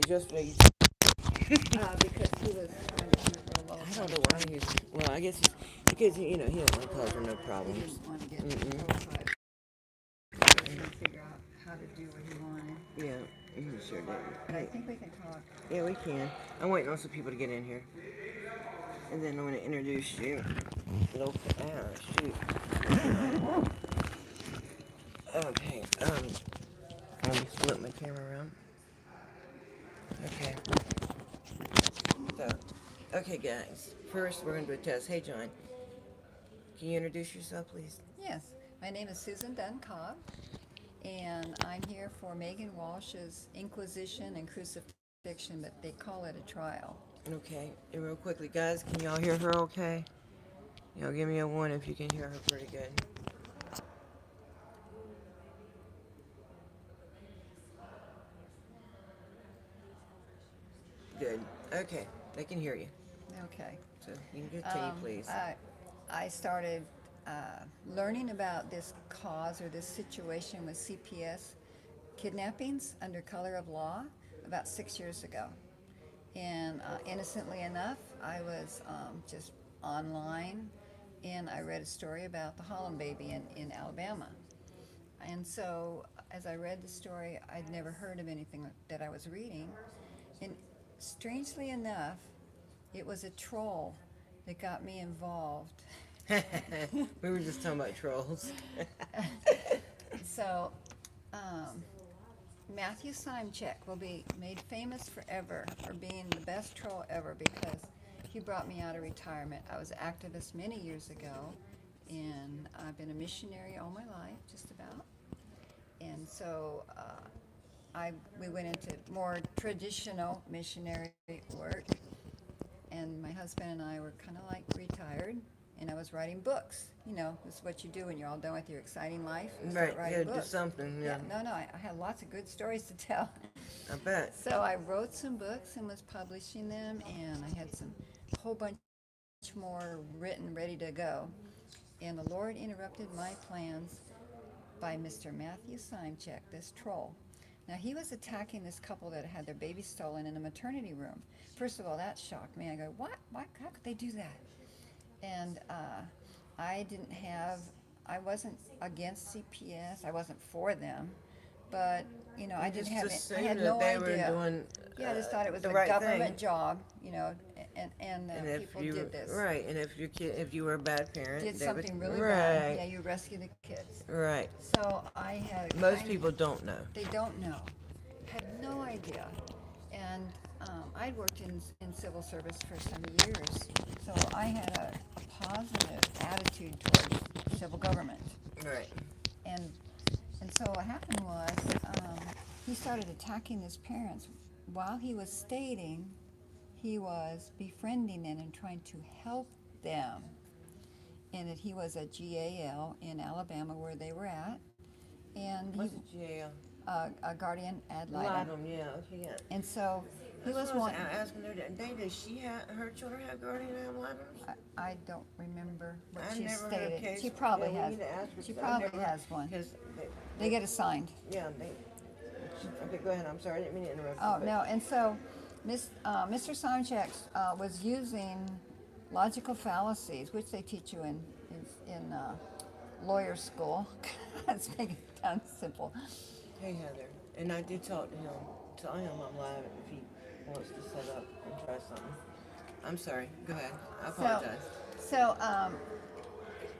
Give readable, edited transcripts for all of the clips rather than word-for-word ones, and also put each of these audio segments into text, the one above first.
just for these. Because he was trying to keep her low. I don't know why he's. Well, I guess he's because he don't want to cause her no He problems. didn't want to get Mm-mm. qualified. He was trying to figure out how to do what he wanted. Yeah, he sure did. But I think we can talk. Yeah, we can. I'm waiting on some people to get in here, and then I'm going to introduce you. Little shoot. Okay. Let me flip my camera around. Okay. So, okay, guys. First, we're going to do a test. Hey, John. Can you introduce yourself, please? Yes, my name is Susan Dunn Cobb, and I'm here for Megan Walsh's Inquisition and Crucifixion, but they call it a trial. Okay. And real quickly, guys, can y'all hear her okay? Y'all give me a 1 if you can hear her pretty good. Good. Okay. They can hear you. Okay. So you can continue, please. I started learning about this cause or this situation with CPS kidnappings under color of law about 6 years ago. And innocently enough, I was just online and I read a story about the Holland baby in Alabama. And so as I read the story, I'd never heard of anything that I was reading. And strangely enough, it was a troll that got me involved. We were just talking about trolls. So, Matthew Simchek will be made famous forever for being the best troll ever because he brought me out of retirement. I was an activist many years ago, and I've been a missionary all my life, just about. And so we went into more traditional missionary work, and my husband and I were kind of like retired, and I was writing books. You know, this is what you do when you're all done with your exciting life. You start Right, writing yeah, do books. something, yeah. No, I had lots of good stories to tell. I bet. So I wrote some books and was publishing them, and I had a whole bunch more written, ready to go. And the Lord interrupted my plans by Mr. Matthew Simchek, this troll. Now, he was attacking this couple that had their baby stolen in a maternity room. First of all, that shocked me. I go, what? How could they do that? And I wasn't against CPS. I wasn't for them. But, you know, I didn't have it. I had no idea. Yeah, I just thought it was a government job, you know, and people did this. Right, and if you were a bad parent, Did something really right. bad. Yeah, you rescue the kids. Right. So I had. Most people don't know. They don't know. Had no idea. And I'd worked in civil service for some years, so I had a positive attitude towards civil government. Right. And so what happened was he started attacking his parents while he was stating he was befriending them and trying to help them, and that he was a GAL in Alabama where they were at. And What's a GAL? A guardian ad litem. Yeah, okay, yeah. And so he was asking her that does her children have guardian ad litem? I don't remember what I she never heard stated. a case. She probably Yeah, has. we need to ask her, She 'cause I probably never- has one. Because They get assigned. yeah, okay, go ahead. I'm sorry, I didn't mean to interrupt you. Oh no! And so, Mr. Simchek was using logical fallacies, which they teach you in lawyer school. Let's make it sound simple. Hey, Heather. And I did talk to him. Tell him I'm live if he wants to set up and try something. I'm sorry. Go ahead. I apologize. So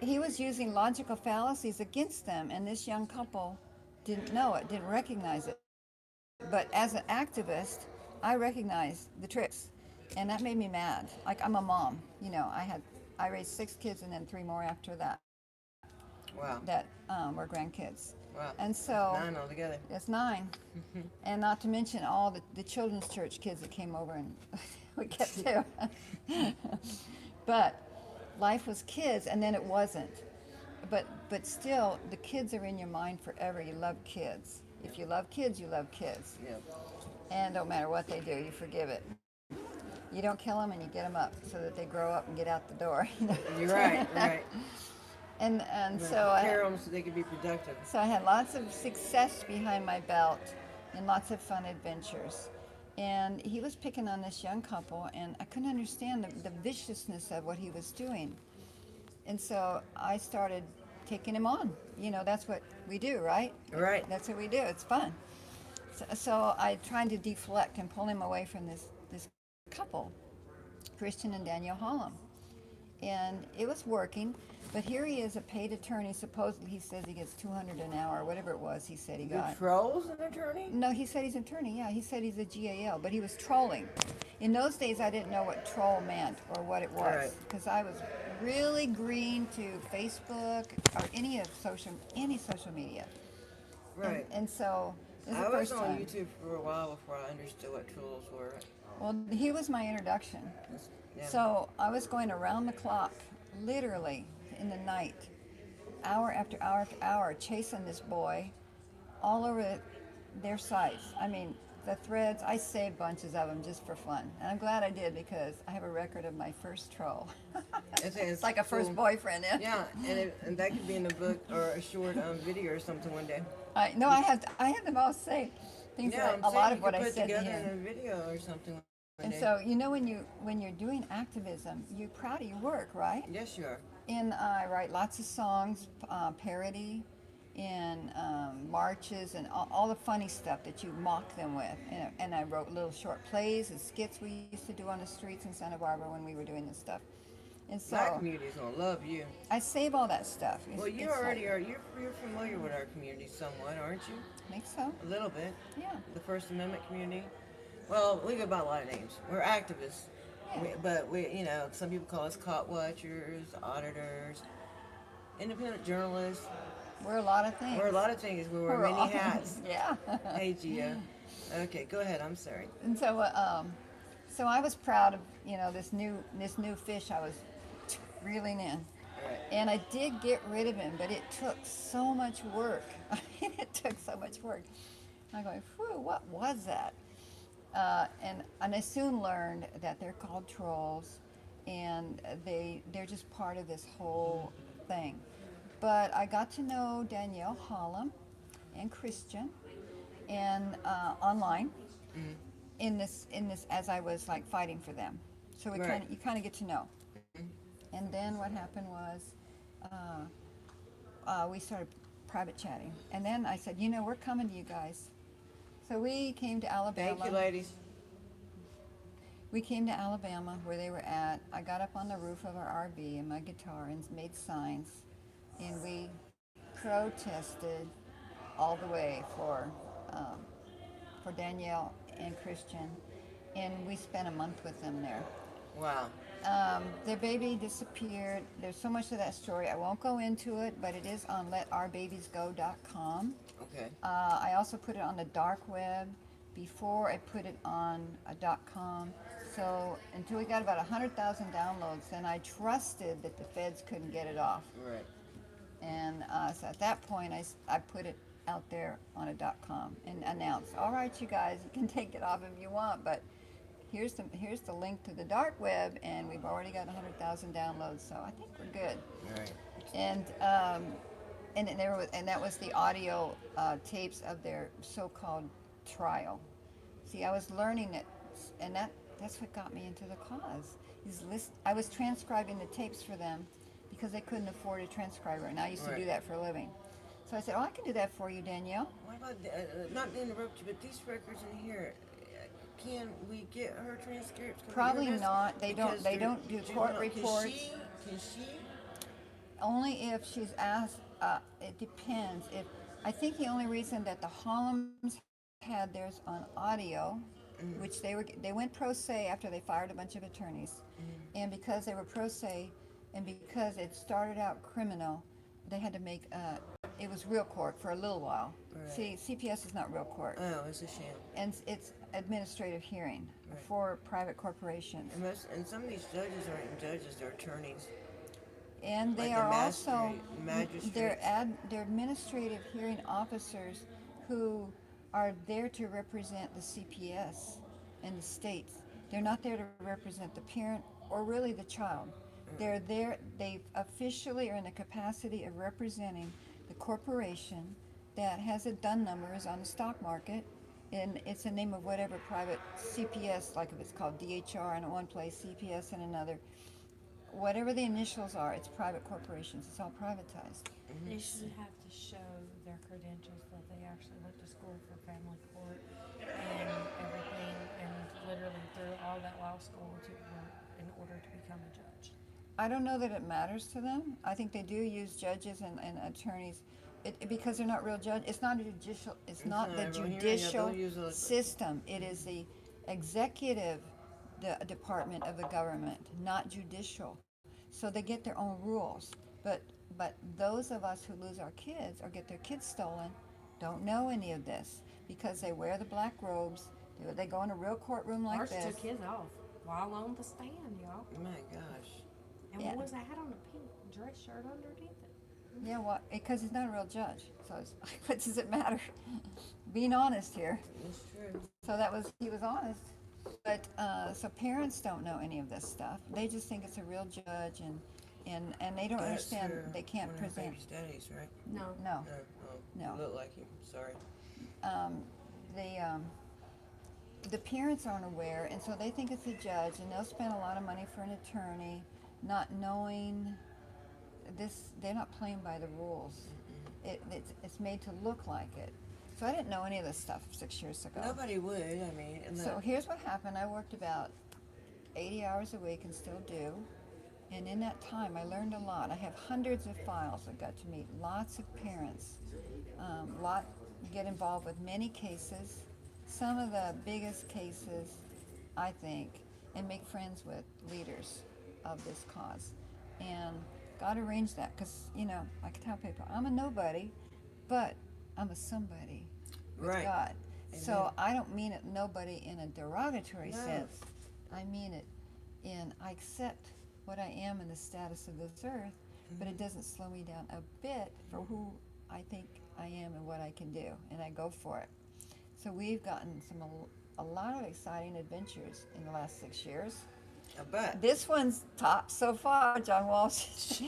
he was using logical fallacies against them, and this young couple didn't know it, didn't recognize it. But as an activist, I recognized the tricks, and that made me mad. Like, I'm a mom, you know. I raised 6 kids and then 3 more after that. Wow. That were grandkids. Wow. And so 9 altogether. it's 9, and not to mention all the children's church kids that came over and we kept too. But life was kids, and then it wasn't. But still, the kids are in your mind forever. You love kids. If you love kids, you love kids. Yeah. And no matter what they do, you forgive it. You don't kill them, and you get them up so that they grow up and get out the door. You're right. Right. And so care them so they can be productive. So I had lots of success behind my belt and lots of fun adventures. And he was picking on this young couple, and I couldn't understand the viciousness of what he was doing. And so I started taking him on. You know, that's what we do, right? Right. That's what we do. It's fun. So I tried to deflect and pull him away from this couple, Christian and Danielle Hollom. And it was working, but here he is, a paid attorney. Supposedly he says he gets 200 an hour, or whatever it was he said he The got. troll's an attorney? No, he said he's an attorney. Yeah, he said he's a GAL, but he was trolling. In those days, I didn't know what troll meant or what it was, Right. because I was really green to Facebook or any social media. Right. And so this is I the was first on time. YouTube for a while before I understood what trolls were. Well, he was my introduction. Yeah. So I was going around the clock, literally in the night, hour after hour after hour, chasing this boy all over their sites. I mean, the threads, I saved bunches of them just for fun. And I'm glad I did, because I have a record of my first troll. It's like a first cool. boyfriend. Yeah, and that could be in a book or a short video or something one day. I have them all saved. Things Yeah, like I'm a lot saying of you what could I put said to together him. in a video or something one And day. so, you know, when you're doing activism, you're proud of your work, right? Yes, you are. And I write lots of songs, parody, and marches, and all the funny stuff that you mock them with. And I wrote little short plays and skits we used to do on the streets in Santa Barbara when we were doing this stuff. And My so community's gonna love you. I save all that stuff. Well, you it's already like, are. You're familiar with our community somewhat, aren't you? I think so. A little bit. Yeah. The First Amendment community. Well, we go by a lot of names. We're activists, Yeah. but you know, some people call us cop watchers, auditors, independent journalists. We're a lot of things. We're a lot of things. We wear We're all- many hats. Yeah. Hey, Gia. Okay, go ahead. I'm sorry. And so, so I was proud of this new fish I was reeling in, Right. and I did get rid of him, but it took so much work. I mean, it took so much work. I'm going, whew, what was that? And I soon learned that they're called trolls, and they're just part of this whole thing. But I got to know Danielle Hollom and Christian, and online. Mm-hmm. In this as I was like fighting for them, so Right. you kind of get to know. Mm-hmm. And then what happened was we started private chatting, and then I said, we're coming to you guys. So we came to Alabama. Thank you, ladies. We came to Alabama where they were at. I got up on the roof of our RV and my guitar and made signs, and we protested all the way for Danielle and Christian, and we spent a month with them there. Wow. Their baby disappeared. There's so much to that story. I won't go into it, but it is on letourbabiesgo.com. Okay. I also put it on the dark web before I put it on a .com. So until we got about 100,000 downloads, then I trusted that the feds couldn't get it off. Right. And so at that point, I put it out there on a .com and announced, all right, you guys, you can take it off if you want, but here's the link to the dark web, and we've already got 100,000 downloads, so I think we're good. Right. And that was the audio tapes of their so-called trial. See, I was learning it, and that's what got me into the cause. I was transcribing the tapes for them because they couldn't afford a transcriber, and I used to do Right. that for a living. So I said, I can do that for you, Danielle. What about, not to interrupt you, but these records in here, can we get her transcripts? Can we Probably hear this? not. They Because don't do do court not- reports. Can she? Only if she's asked. It depends. I think the only reason that the Hollands had theirs on audio, which they went pro se after they fired a bunch of attorneys, and because they were pro se, and because it started out criminal, they had to make it was real court for a little while. Right. See, CPS is not real court, Oh, it's a sham. and it's administrative hearing Right. for private corporations. And some of these judges aren't even judges; they're attorneys. And they Like the are also magistrates. they're administrative hearing officers who are there to represent the CPS and the states. They're not there to represent the parent or really the child. They're there. They officially are in the capacity of representing the corporation that has a Dunn number, is on the stock market, and it's the name of whatever private CPS, like if it's called DHR in one place, CPS in another. Whatever the initials are, it's private corporations. It's all privatized. They should have to show their credentials that they actually went to school for family court and everything, and literally through all that law school in order to become a judge. I don't know that it matters to them. I think they do use judges and attorneys because they're not real judges. It's not a judicial. It's not the not real hearing. Yeah, judicial they'll use a- system. It is the executive department of the government, not judicial. So they get their own rules. But those of us who lose our kids or get their kids stolen don't know any of this because they wear the black robes. They go in a real courtroom like Ours this. took his off while on the stand, y'all. My gosh. And Yeah. what was that? Had on a pink dress shirt underneath it. Yeah, well, because he's not a real judge. So it's, what does it matter? Being honest here. It's true. So he was honest. But so parents don't know any of this stuff. They just think it's a real judge, and they don't understand. They can't one of her present. baby's daddies, right? No, No. Oh, No. You look like him. Sorry. the parents aren't aware, and so they think it's a judge, and they'll spend a lot of money for an attorney, not knowing this. They're not playing by the rules. It's made to look like it. So I didn't know any of this stuff 6 years ago. Nobody would. I mean, and So here's what happened. I worked about 80 hours a week and still do. And in that time, I learned a lot. I have hundreds of files. I got to meet lots of parents, get involved with many cases, some of the biggest cases, I think, and make friends with leaders of this cause. And God arranged that because, I can tell people, I'm a nobody, but I'm a somebody with Right. God. So Amen. I don't mean it nobody in a derogatory No. sense. I mean it in I accept what I am in the status of this earth, but it doesn't slow me down a bit for who I think I am and what I can do, and I go for it. So we've gotten a lot of exciting adventures in the last 6 years. I bet. This one's top so far, John Walsh.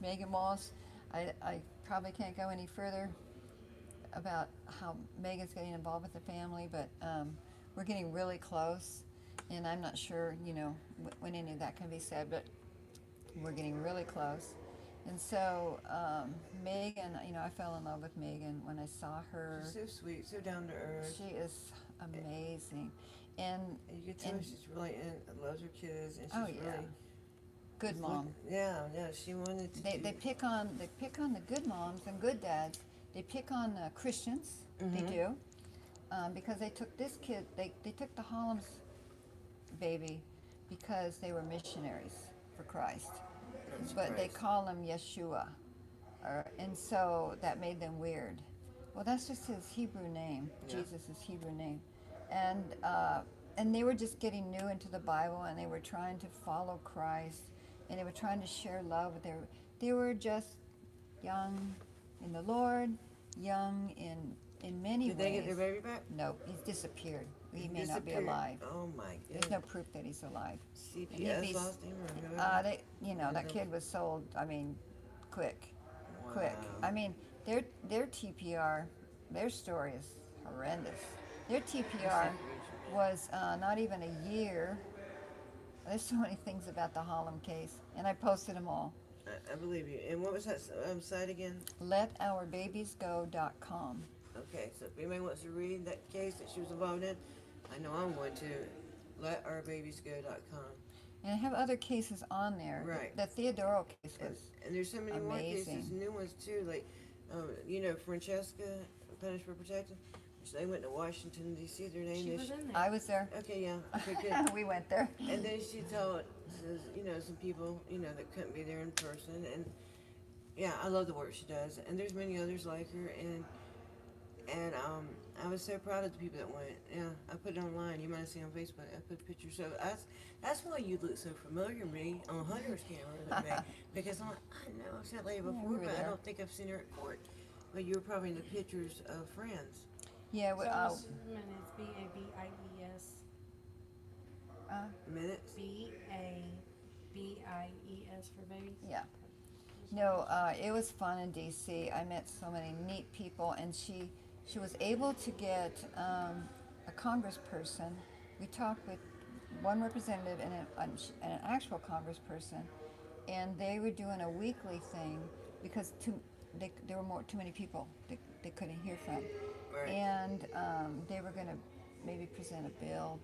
Megan Walsh. I probably can't go any further about how Megan's getting involved with the family, but we're getting really close, and I'm not sure, when any of that can be said, but we're getting really close. And so Megan, I fell in love with Megan when I saw her. She's so sweet, so down to earth. She is amazing. And You can tell she's really loves her kids, and she's oh yeah, really good mom. Yeah, she wanted to. They pick on the good moms and good dads. They pick on Christians. They do, because they took this kid. They took the Holmes baby because they were missionaries for Christ, but they call him Yeshua, and so that made them weird. Well, that's just his Hebrew name. Yeah. Jesus' Hebrew name, and they were just getting new into the Bible, and they were trying to follow Christ, and they were trying to share love. They were just young in the Lord, young in many ways. Did they get their baby back? No, he's disappeared. He may not be Disappeared. alive. Oh my There's goodness. no proof that he's alive. CPS he's- lost him or whoever. That kid was sold. I mean, quick. Wow. I mean, their TPR, their story is horrendous. Their TPR was not even a year. There's so many things about the Holland case, and I posted them all. I believe you. And what was that site again? LetOurBabiesGo.com. Okay, so if anybody wants to read that case that she was involved in, I know I'm going to. LetOurBabiesGo.com. And I have other cases on there. Right. The Theodoro case was And there's so many more cases, amazing. new ones too, like, Francesca, Punished for Protecting. So they went to Washington, D.C. Their name She is. was in there. I was there. Okay, yeah. Okay, good. We went there. And then she told, some people, that couldn't be there in person. And yeah, I love the work she does. And there's many others like her. And I was so proud of the people that went. Yeah, I put it online. You might have seen on Facebook. I put pictures. So that's why you look so familiar to me on Hunter's camera, because I'm like, I know I've seen that lady we before, were but I there. don't think I've seen her at court. But you were probably in the pictures of Friends. Yeah, So I'm assuming it's BABIES. Minutes. BABIES for babies. yeah. No, it was fun in D.C. I met so many neat people, and she she was able to get a congressperson. We talked with one representative and an actual congressperson, and they were doing a weekly thing because there were too many people they couldn't hear from, Right. and they were going to maybe present a bill.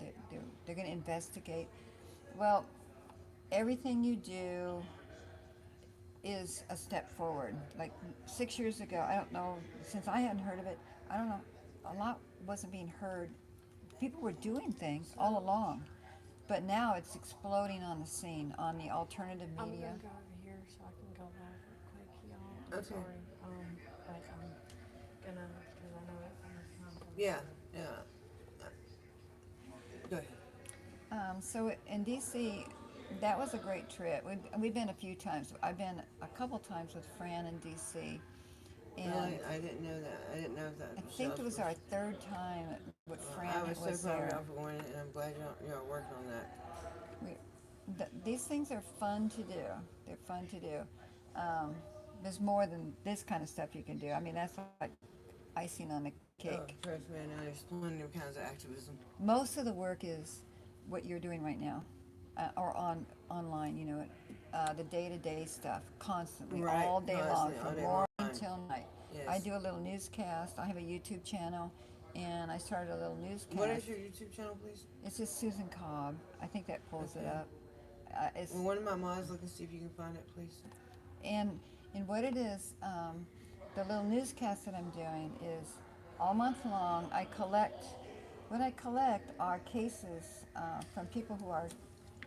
They're going to investigate. Well, everything you do is a step forward. Like 6 years ago, I don't know, since I hadn't heard of it, I don't know, a lot wasn't being heard. People were doing things all along, but now it's exploding on the scene, on the alternative I'm media. gonna go over here so I can go live real quick, y'all. I'm Okay. sorry. But I'm gonna, because I know it's almost time. Yeah, yeah. Go ahead. So in DC, that was a great trip. We've been a few times. I've been a couple times with Fran in DC, and Really? I didn't know that. I didn't know that. I think it was our third time with Fran. I was so was proud of there. y'all for going, and I'm glad y'all working on that. These things are fun to do. They're fun to do. There's more than this kind of stuff you can do. I mean, that's like icing on the cake. Oh, trust me, I know there's plenty of kinds of activism. Most of the work is what you're doing right now, or online. You know, the day-to-day stuff, constantly, Right, all day long, constantly, all from day morning long. till night. Yes. I do a little newscast. I have a YouTube channel, and I started a little newscast. What is your YouTube channel, please? It's just Susan Cobb. I think that pulls it Okay. up. It's Well, one of my mods, look and see if you can find it, please. And what it is, the little newscast that I'm doing is all month long. What I collect are cases from people who are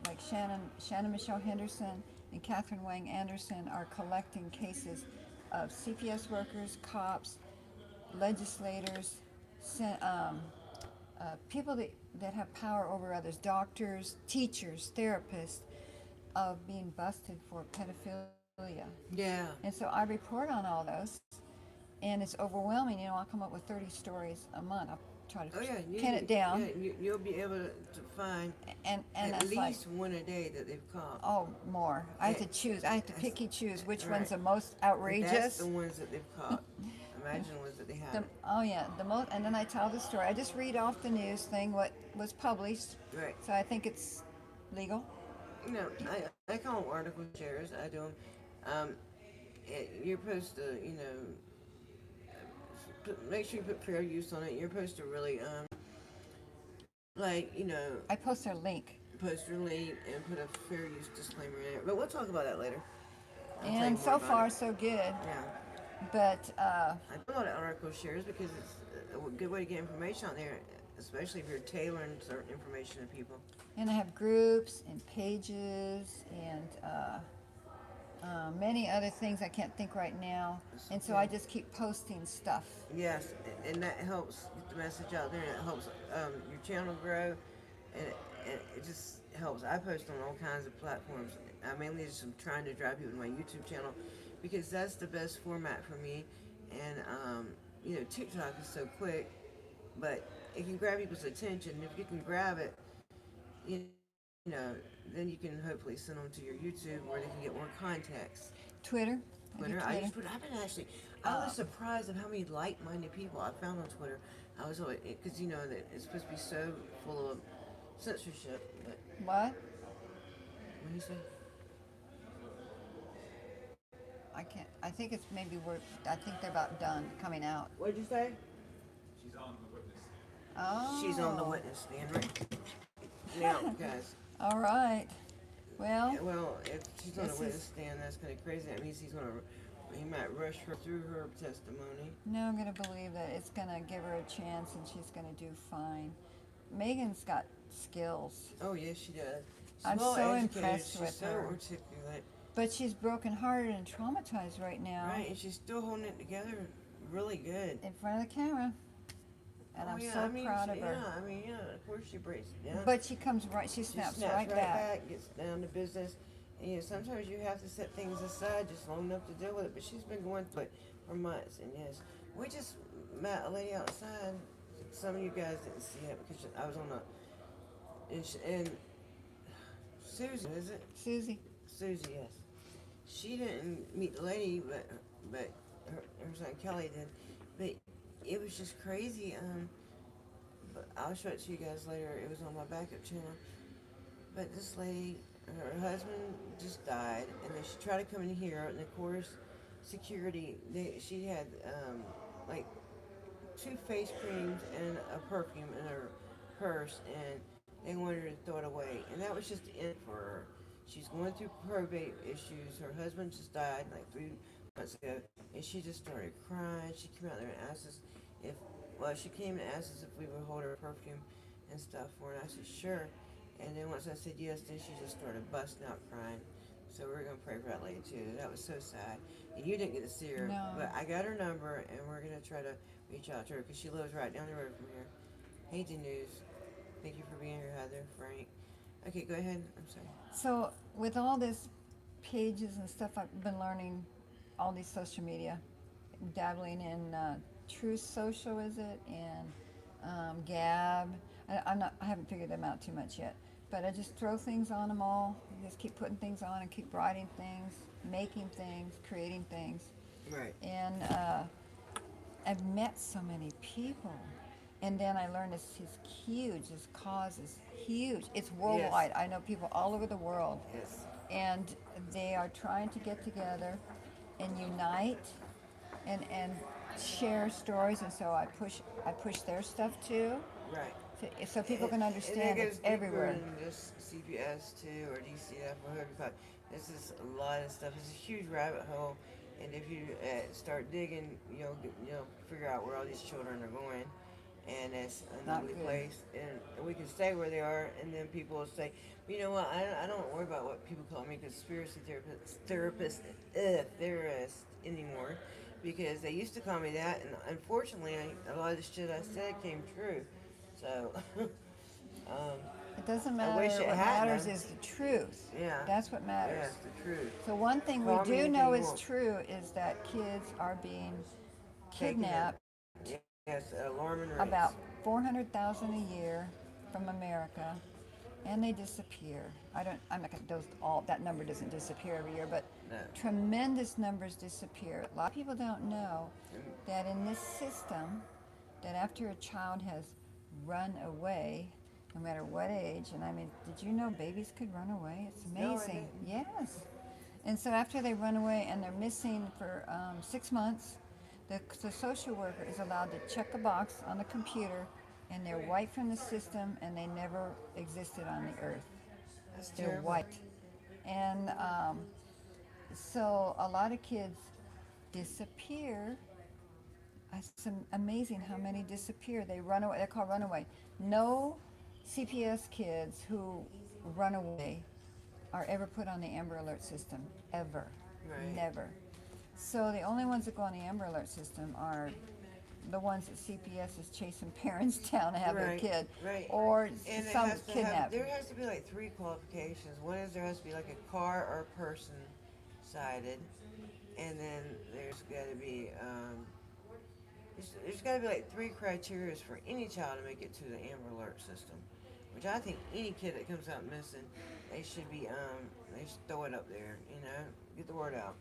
like Shannon Michelle Henderson and Catherine Wang Anderson are collecting cases of CPS workers, cops, legislators, people that have power over others, doctors, teachers, therapists, of being busted for pedophilia. Yeah. And so I report on all those, and it's overwhelming. You know, I'll come up with 30 stories a month. I'll try to Oh yeah. pin it down, Yeah, you'll be able to find and at that's like, least one a day that they've caught. oh, more. I have to Yeah. choose. I have to picky choose which Right. one's the most That's outrageous. the ones that they've caught. Imagine the ones that they haven't. Oh yeah, the most. And then I tell the story. I just read off the news thing what was published. Right. So I think it's legal. You know, I call them article shares. I do them. You're supposed to, you know, make sure you put fair use on it. You're supposed to really, like, you know, I post their link. post your link and put a fair use disclaimer in it. But we'll talk about that later. I'll tell you And more so about far, it. so good. Yeah. But I do a lot of article shares because it's a good way to get information out there, especially if you're tailoring certain information to people. and I have groups and pages and many other things I can't think right now. And so I just keep posting stuff. Yes, and that helps get the message out there, and it helps your channel grow, and it just helps. I post on all kinds of platforms. I mainly just am trying to drive people to my YouTube channel because that's the best format for me. And you know, TikTok is so quick, but it can grab people's attention. If you can grab it, you know, then you can hopefully send them to your YouTube where they can get more context. Twitter. I do Twitter. Twitter. I've been actually. I was surprised at how many like-minded people I found on Twitter. I was always, because you know that it's supposed to be so full of censorship. But What? what do you say? I can't. I think it's maybe I think they're about done coming out. What did you say? Oh. She's on the witness stand, right? Now, guys. All right. Well, Well, if she's on the This witness is- stand, that's kind of crazy. That means he might rush her through her testimony. no, I'm going to believe that it's going to give her a chance and she's going to do fine. Megan's got skills, Oh yes, she does. She's I'm well so educated, impressed she's with so her. articulate, but she's brokenhearted and traumatized right now right? And she's still holding it together, really good. in front of the camera. And Oh, I'm yeah, so I mean, proud of yeah, her. I mean, yeah, of course she breaks it down. But she comes right, she She snaps right back. gets down to business. And, you know, sometimes you have to set things aside just long enough to deal with it. But she's been going through it for months. And yes, we just met a lady outside. Some of you guys didn't see it because I was on and Susan, is it? Susie. Susie, yes. She didn't meet the lady, but her son Kelly did. But it was just crazy. But I'll show it to you guys later. It was on my backup channel. But this lady, her husband just died, and then she tried to come in here, and of course, security. She had like two face creams and a perfume in her purse, and they wanted her to throw it away. And that was just it for her. She's going through probate issues. Her husband just died like 3 months ago, and she just started crying. She came out there and asked us if, well, she came and asked us if we would hold her perfume and stuff for her. And I said, sure. And then once I said yes, then she just started busting out crying. So we're going to pray for that lady too. That was so sad. And you didn't get to see her. No. But I got her number, and we're going to try to reach out to her because she lives right down the road from here. Hate the news. Thank you for being here, Heather, Frank. Okay, go ahead. I'm sorry. So with all this pages and stuff, I've been learning all these social media, dabbling in Truth Social, is it, and Gab. I haven't figured them out too much yet, but I just throw things on them all. Just keep putting things on and keep writing things, making things, creating things. Right. And I've met so many people. And then I learned this is huge. This cause is huge. It's worldwide. Yes. I know people all over the world. Yes. And they are trying to get together and unite and share stories. And so I push their stuff too. Right. So people can understand and it's everywhere. And just CPS too, or DCF, or whoever you call it. This is a lot of stuff. It's a huge rabbit hole, and if you start digging, figure out where all these children are going, and it's an Not ugly good. place, and we can stay where they are, and then people will say, you know what? I don't worry about what people call me conspiracy therapist anymore, because they used to call me that, and unfortunately, a lot of the shit I said came true. So, It doesn't I matter. wish it What had matters them. is the truth. yeah. That's what matters. Yes, the truth. So one thing Call we me do anything know you is want. true is that kids are being Taken kidnapped Yes, alarming rates. about 400,000 a year from America, and they disappear. I'm not gonna that number doesn't disappear every year, but No. tremendous numbers disappear. A lot of people don't know that in this system, that after a child has run away, no matter what age, and I mean, did you know babies could run away? It's No, I amazing. didn't. Yes. And so after they run away and they're missing for 6 months, the social worker is allowed to check a box on the computer, and they're wiped from the system, and they never existed on the earth. That's They're terrible. wiped. And so a lot of kids disappear. It's amazing how many disappear. They run away. They're called runaway. No CPS kids who run away are ever put on the Amber Alert system, ever. Right. Never. So the only ones that go on the Amber Alert system are the ones that CPS is chasing parents down to have their Right, kid, right. or And it some has to kidnapped. there has to be like 3 qualifications. One is there has to be like a car or a person sighted, and then there's got to be there's got to be like 3 criteria for any child to make it to the Amber Alert system. Which I think any kid that comes out missing, they should throw it up there. Get the word out.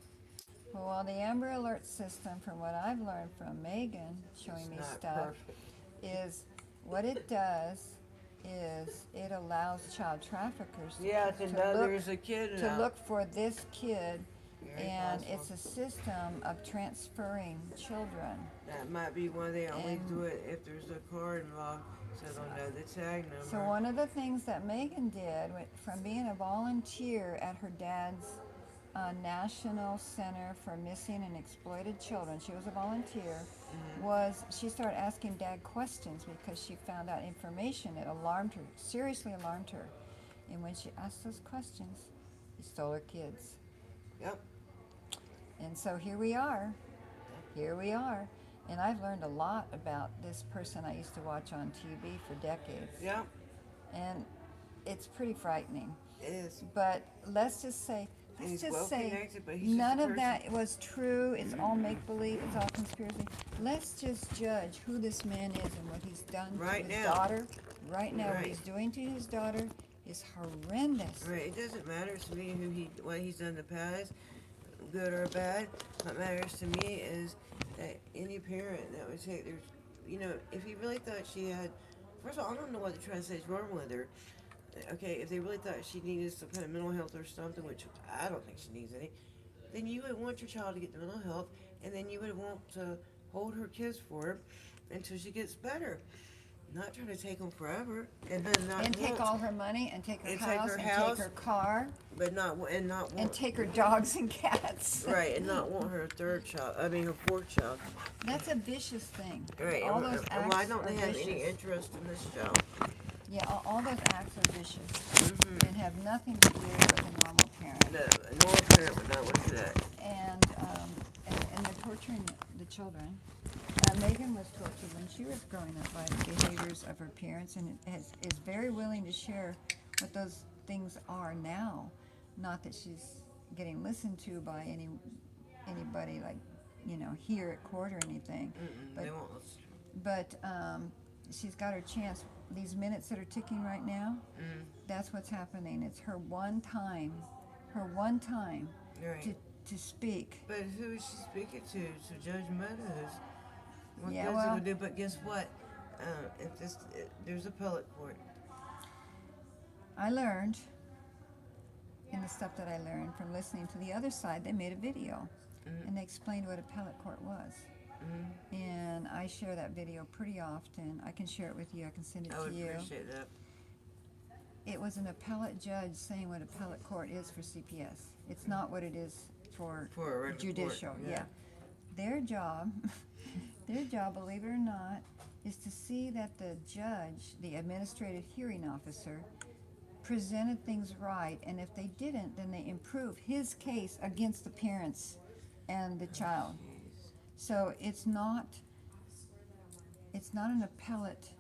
Well, the Amber Alert system, from what I've learned from Megan showing It's me not stuff, perfect. is what it does is it allows child traffickers Yeah, to know there's a kid to out. look for this kid, Very and possible. it's a system of transferring children. That might be why they only And- do it if there's a car involved, so they'll know the tag number. So one of the things that Megan did from being a volunteer at her dad's National Center for Missing and Exploited Children, she was a volunteer, was she started asking Dad questions because she found out information that alarmed her, seriously alarmed her. And when she asked those questions, he stole her kids. Yep. And so here we are. Here we are. And I've learned a lot about this person I used to watch on TV for decades. Yep. And it's pretty frightening. It is. But let's just say, And he's well connected, but he's none just a of that was true. It's all make-believe. It's all conspiracy. Let's just judge who this man is and what he's done Right to his now. daughter. Right now, what Right. he's doing to his daughter is horrendous. Right. It doesn't matter to me what he's done in the past, good or bad. What matters to me is that any parent that would take their, if he really thought she had, first of all, I don't know what they're trying to say is wrong with her. Okay, if they really thought she needed some kind of mental health or something, which I don't think she needs any, then you would want your child to get the mental health, and then you would want to hold her kids for her until she gets better. Not trying to take them forever, and then not And take want, all her money, and take her and house, take her and house, take her car, but not want and take her dogs and cats. right, and not want her third child. I mean her fourth child. That's a vicious thing. Right, All those and acts why don't are they have vicious. any interest in this child? Yeah, all those acts are vicious Mm-hmm. and have nothing to do with a normal parent. A normal parent would not want to do that. And they're torturing the children. Megan was tortured when she was growing up by the behaviors of her parents, and is very willing to share what those things are now. Not that she's getting listened to by anybody like, here at court or anything. They won't listen. But she's got her chance. These minutes that are ticking right now, that's what's happening. It's her one time Right. to speak. But who is she speaking to? To Judge Meadows. What Yeah, good is it well- gonna do? But guess what? There's appellate court. I learned, in the stuff that I learned from listening to the other side, they made a video, and they explained what appellate court was. And I share that video pretty often. I can share it with you. I can send it I to would you. appreciate that. It was an appellate judge saying what appellate court is for CPS. It's not what it is for For a regular judicial. court, Yeah. Their job, believe it or not, is to see that the judge, the administrative hearing officer, presented things right, and if they didn't, then they improve his case against the parents and the child. So it's not an appellate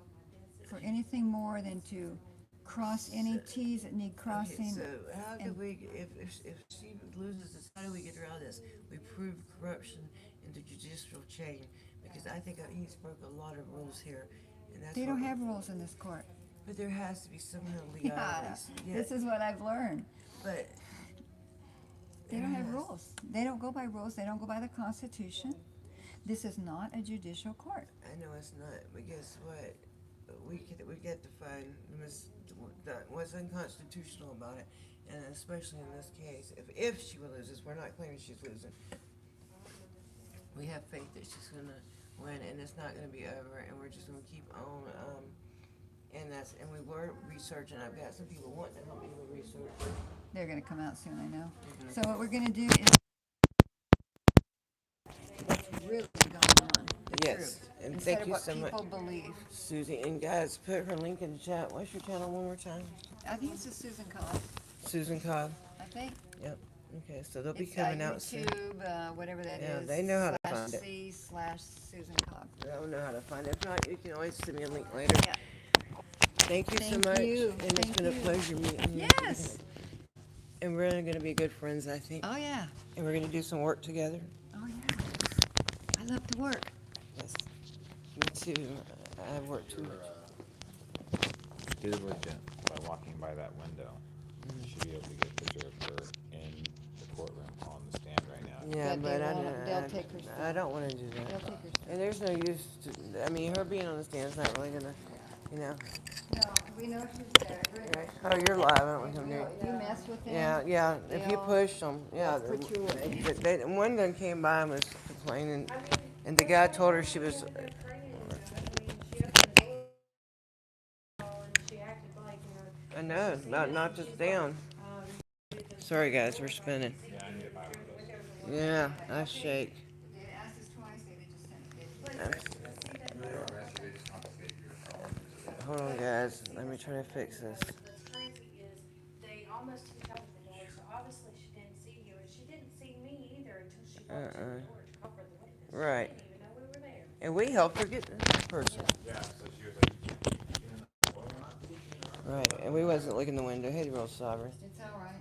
for anything more than to cross any T's that need crossing. Okay, so how and- do we, if she loses this, how do we get her out of this? We prove corruption in the judicial chain, because I think he's broke a lot of rules here, and that's They what don't have rules in this court. But there has to be some kind of Yeah, legalities. this is what I've learned. But They don't have Yes. rules. They don't go by rules. They don't go by the Constitution. This is not a judicial court. I know it's not. But guess what? We get to find what's unconstitutional about it, and especially in this case, if she loses, we're not claiming she's losing. We have faith that she's gonna win, and it's not gonna be over, and we're just gonna keep on. And we were researching. I've got some people wanting to help me with research. They're going to come out soon, I know. Mhm. So what we're going to do is what's really going on. The Yes, truth, and instead thank of you what so much, people believe. Susie. And guys, put her link in the chat. What's your channel one more time? I think it's a Susan Cobb. Susan Cobb. I think. Yep. Okay, so they'll be It's coming out soon. YouTube, whatever that is. Yeah, they know how to find it. /C/Susan Cobb. I don't know how to find it. If not, you can always send me a link later. Yeah. Thank you Thank so much. you. And it's Thank been a you. pleasure meeting you. Yes. And we're going to be good friends, I think. Oh yeah. And we're going to do some work together. Oh yeah. I love to work. Yes. Me too. I work too much. Do the legit by walking by that window. You should be able to get a picture of her in the courtroom on the stand right now. Yeah, But but they I won't- don't. they'll take her I don't want to do They'll that. take her stuff. And there's no use to. I mean, her being on the stand is not really gonna. You know. No, we know she's there. Right. Oh, you're live. I don't want to come near. You mess with them. Yeah. If you They'll- push them, yeah. they'll put you away. One done came by and was complaining, and the guy told her she was. I know, not just down. Sorry guys, we're spinning. Yeah, I shake. They asked us twice, they just sent it. Hold on guys, let me try to fix this. What's crazy is they almost took out the door, so obviously she didn't see you, and she didn't see me either until she walked to the door to cover the witness. Right. She didn't even know we were there. And we helped her get this person. Yeah, so she was like, Right, and we wasn't looking the window. Hey, real sovereign. It's all right.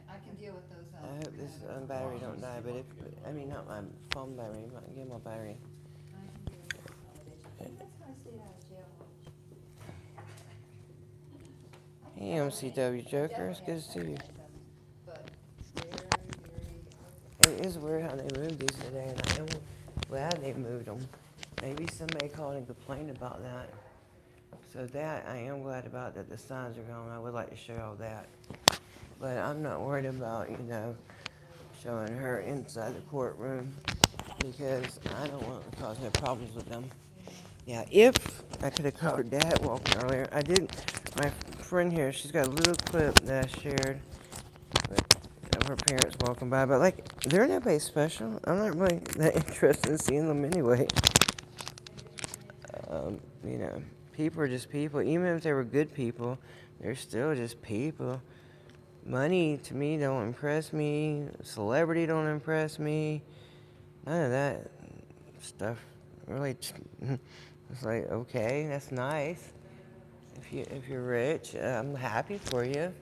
I can deal with those. I hope this battery don't die, but if, I mean, not my phone battery, get my battery. That's how I stayed out of jail. Hey, MCW Joker, it's good to see you. But very, very. It is weird how they moved these today, and glad they moved them. Maybe somebody called and complained about that. So that I am glad about that the signs are gone. I would like to show all that. But I'm not worried about, showing her inside the courtroom because I don't want to cause no problems with them. Yeah, if I could have covered that walking earlier, I did. My friend here, she's got a little clip that I shared of her parents walking by, but like, they're nobody special. I'm not really that interested in seeing them anyway. You know, people are just people. Even if they were good people, they're still just people. Money to me don't impress me. Celebrity don't impress me. None of that stuff really. It's like, okay, that's nice. If you're rich, I'm happy for you,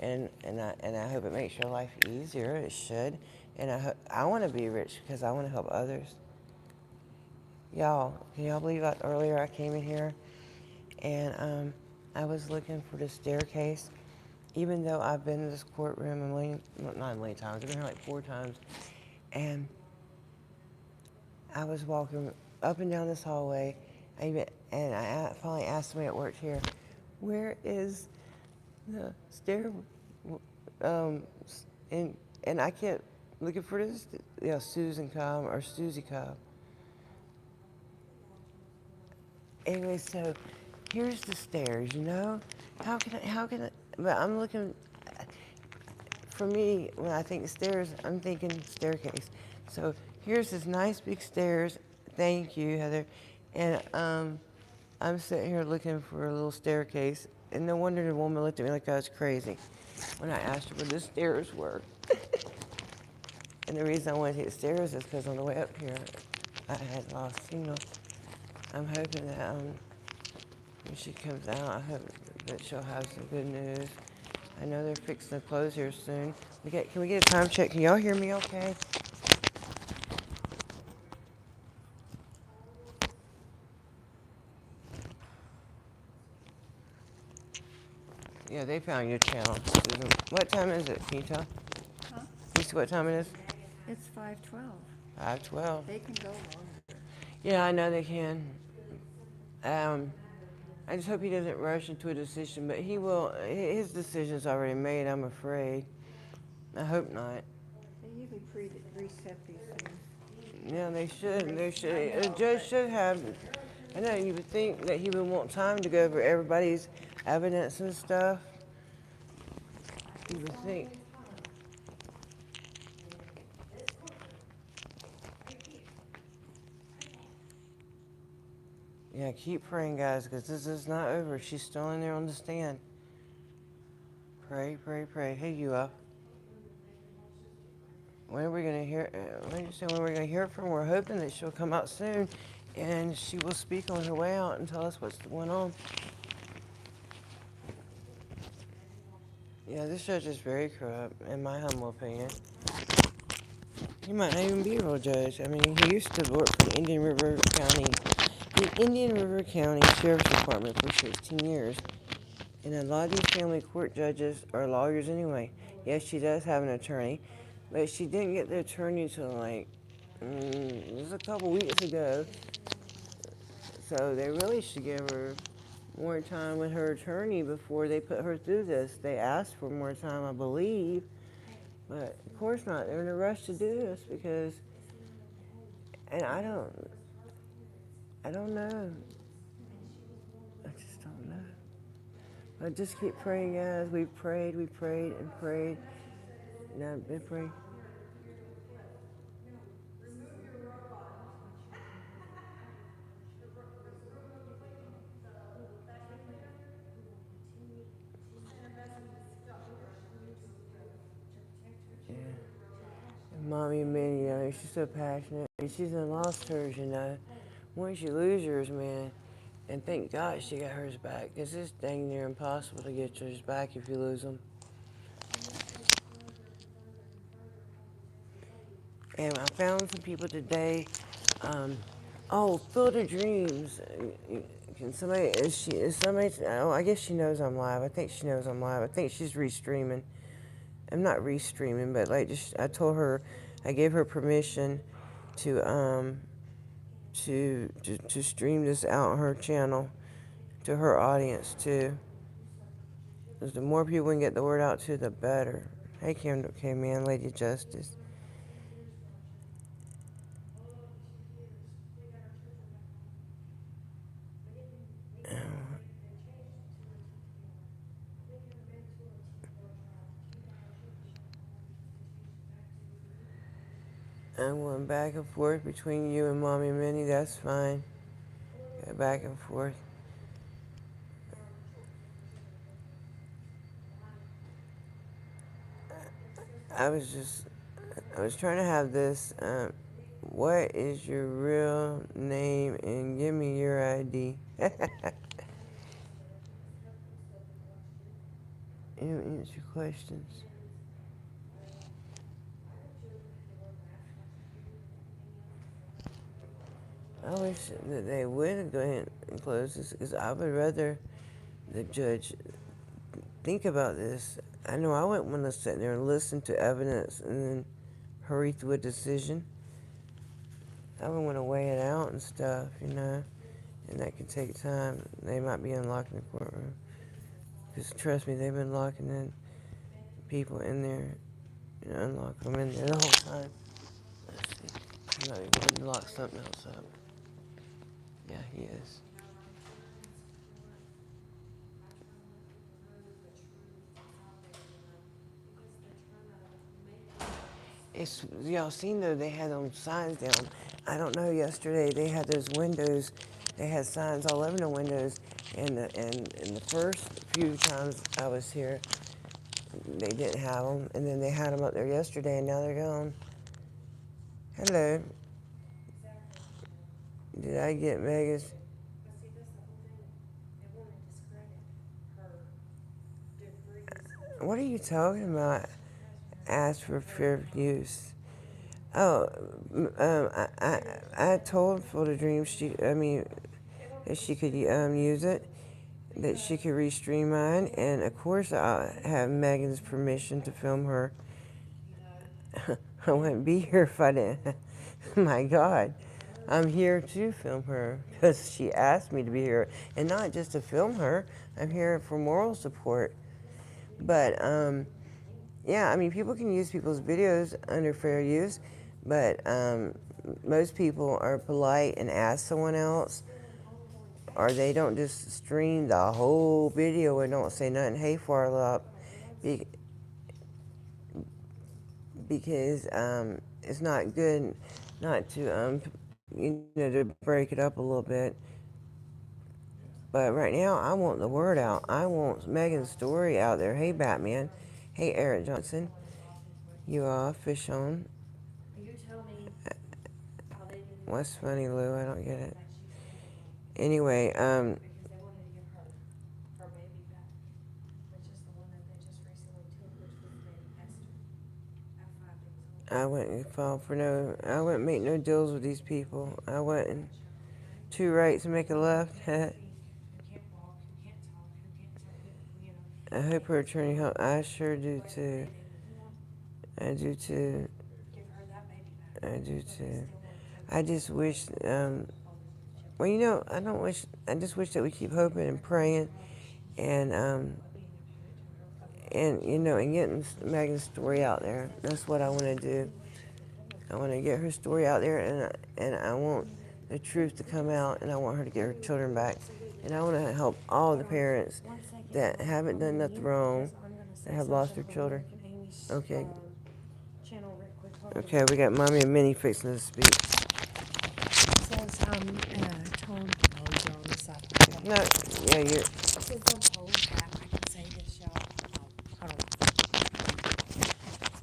and I hope it makes your life easier. It should, and I want to be rich because I want to help others. Y'all, can y'all believe that earlier I came in here, and I was looking for the staircase, even though I've been in this courtroom not a million times. I've been here like 4 times, and I was walking up and down this hallway, and I finally asked somebody at work here, where is the stair? Um, and I kept looking for this, Susan Cobb or Susie Cobb. Anyway, so here's the stairs, How can I, but I'm looking, for me, when I think stairs, I'm thinking staircase. So here's this nice big stairs. Thank you, Heather. And I'm sitting here looking for a little staircase. And no wonder the woman looked at me like I was crazy when I asked her where the stairs were. And the reason I wanted to take the stairs is because on the way up here, I had lost signal. I'm hoping that when she comes out, I hope that she'll have some good news. I know they're fixing to close here soon. Can we get a time check? Can y'all hear me okay? Yeah, they found your channel, Susan. What time is it? Can you tell? Huh? You see what time it is? It's 5:12. 5:12. They can go longer. Yeah, I know they can. I just hope he doesn't rush into a decision, but he will. His decision's already made, I'm afraid. I hope not. They usually reset these things. Yeah, they should. They should. A judge should have. I know you would think that he would want time to go over everybody's evidence and stuff. You would think. Yeah, keep praying, guys, because this is not over. She's still in there on the stand. Pray, pray, pray. Hey, you up? When are we going to hear? When we're going to hear from? We're hoping that she'll come out soon, and she will speak on her way out and tell us what's going on. Yeah, this judge is very corrupt, in my humble opinion. He might not even be a real judge. I mean, he used to work for the Indian River County Sheriff's Department for 16 years. And a lot of these family court judges are lawyers anyway. Yes, she does have an attorney, but she didn't get the attorney until just a couple weeks ago. So they really should give her more time with her attorney before they put her through this. They asked for more time, I believe, but of course not. They're in a rush to do this because, and I don't know. I just don't know. But just keep praying, guys. We prayed and prayed. Now I've been praying. Yeah. And Mommy and Minnie, she's so passionate. She's lost hers, Once you lose yours, man, and thank God she got hers back. Because it's dang near impossible to get yours back if you lose them. And I found some people today. Field of Dreams. Can somebody? Is somebody? Oh, I guess she knows I'm live. I think she knows I'm live. I think she's restreaming. I'm not restreaming, but I told her, I gave her permission to to stream this out on her channel to her audience too. Because the more people we can get the word out to, the better. Hey, Man, Lady Justice. I'm going back and forth between you and Mommy Minnie. That's fine. Go back and forth. I was just, I was trying to have this. What is your real name and give me your ID? You answer questions. I wish that they would go ahead and close this because I would rather the judge think about this. I know I wouldn't want to sit there and listen to evidence and then hurry through a decision. I would want to weigh it out and stuff, and that could take time. They might be unlocking the courtroom. Because trust me, they've been locking in people in there, unlock them in there the whole time. Let's see. He might be going to lock something else up. Yeah, he is. Y'all seen though, they had them signs down. I don't know, yesterday they had those windows, they had signs all over the windows, and the first few times I was here, they didn't have them, and then they had them up there yesterday, and now they're gone. Hello. Did I get Megan's? What are you talking about? Ask for fair use. Oh, I told For the Dream that she could use it, that she could restream mine, and of course I have Megan's permission to film her. I wouldn't be here if I didn't. My God, I'm here to film her because she asked me to be here, and not just to film her. I'm here for moral support. But yeah, I mean, people can use people's videos under fair use, but most people are polite and ask someone else, or they don't just stream the whole video and don't say nothing hateful up, because it's not good not to to break it up a little bit. But right now, I want the word out. I want Megan's story out there. Hey, Batman. Hey, Eric Johnson. You fish on. What's funny, Lou? I don't get it. Anyway, I wouldn't fall for no. I wouldn't make no deals with these people. I wouldn't. Two rights make a left. I hope her attorney help. I sure do too. I do too. I do too. I just wish. Well, I don't wish. I just wish that we keep hoping and praying, and and getting Megan's story out there. That's what I want to do. I want to get her story out there, and I want the truth to come out, and I want her to get her children back, and I want to help all the parents that haven't done nothing wrong, that have lost their children. Okay. Okay, we got Mommy and Minnie fixing to speak. Says told. Oh, you're on the side. No, yeah, you're. Since I'm told that I can say this, y'all. Oh, hold on.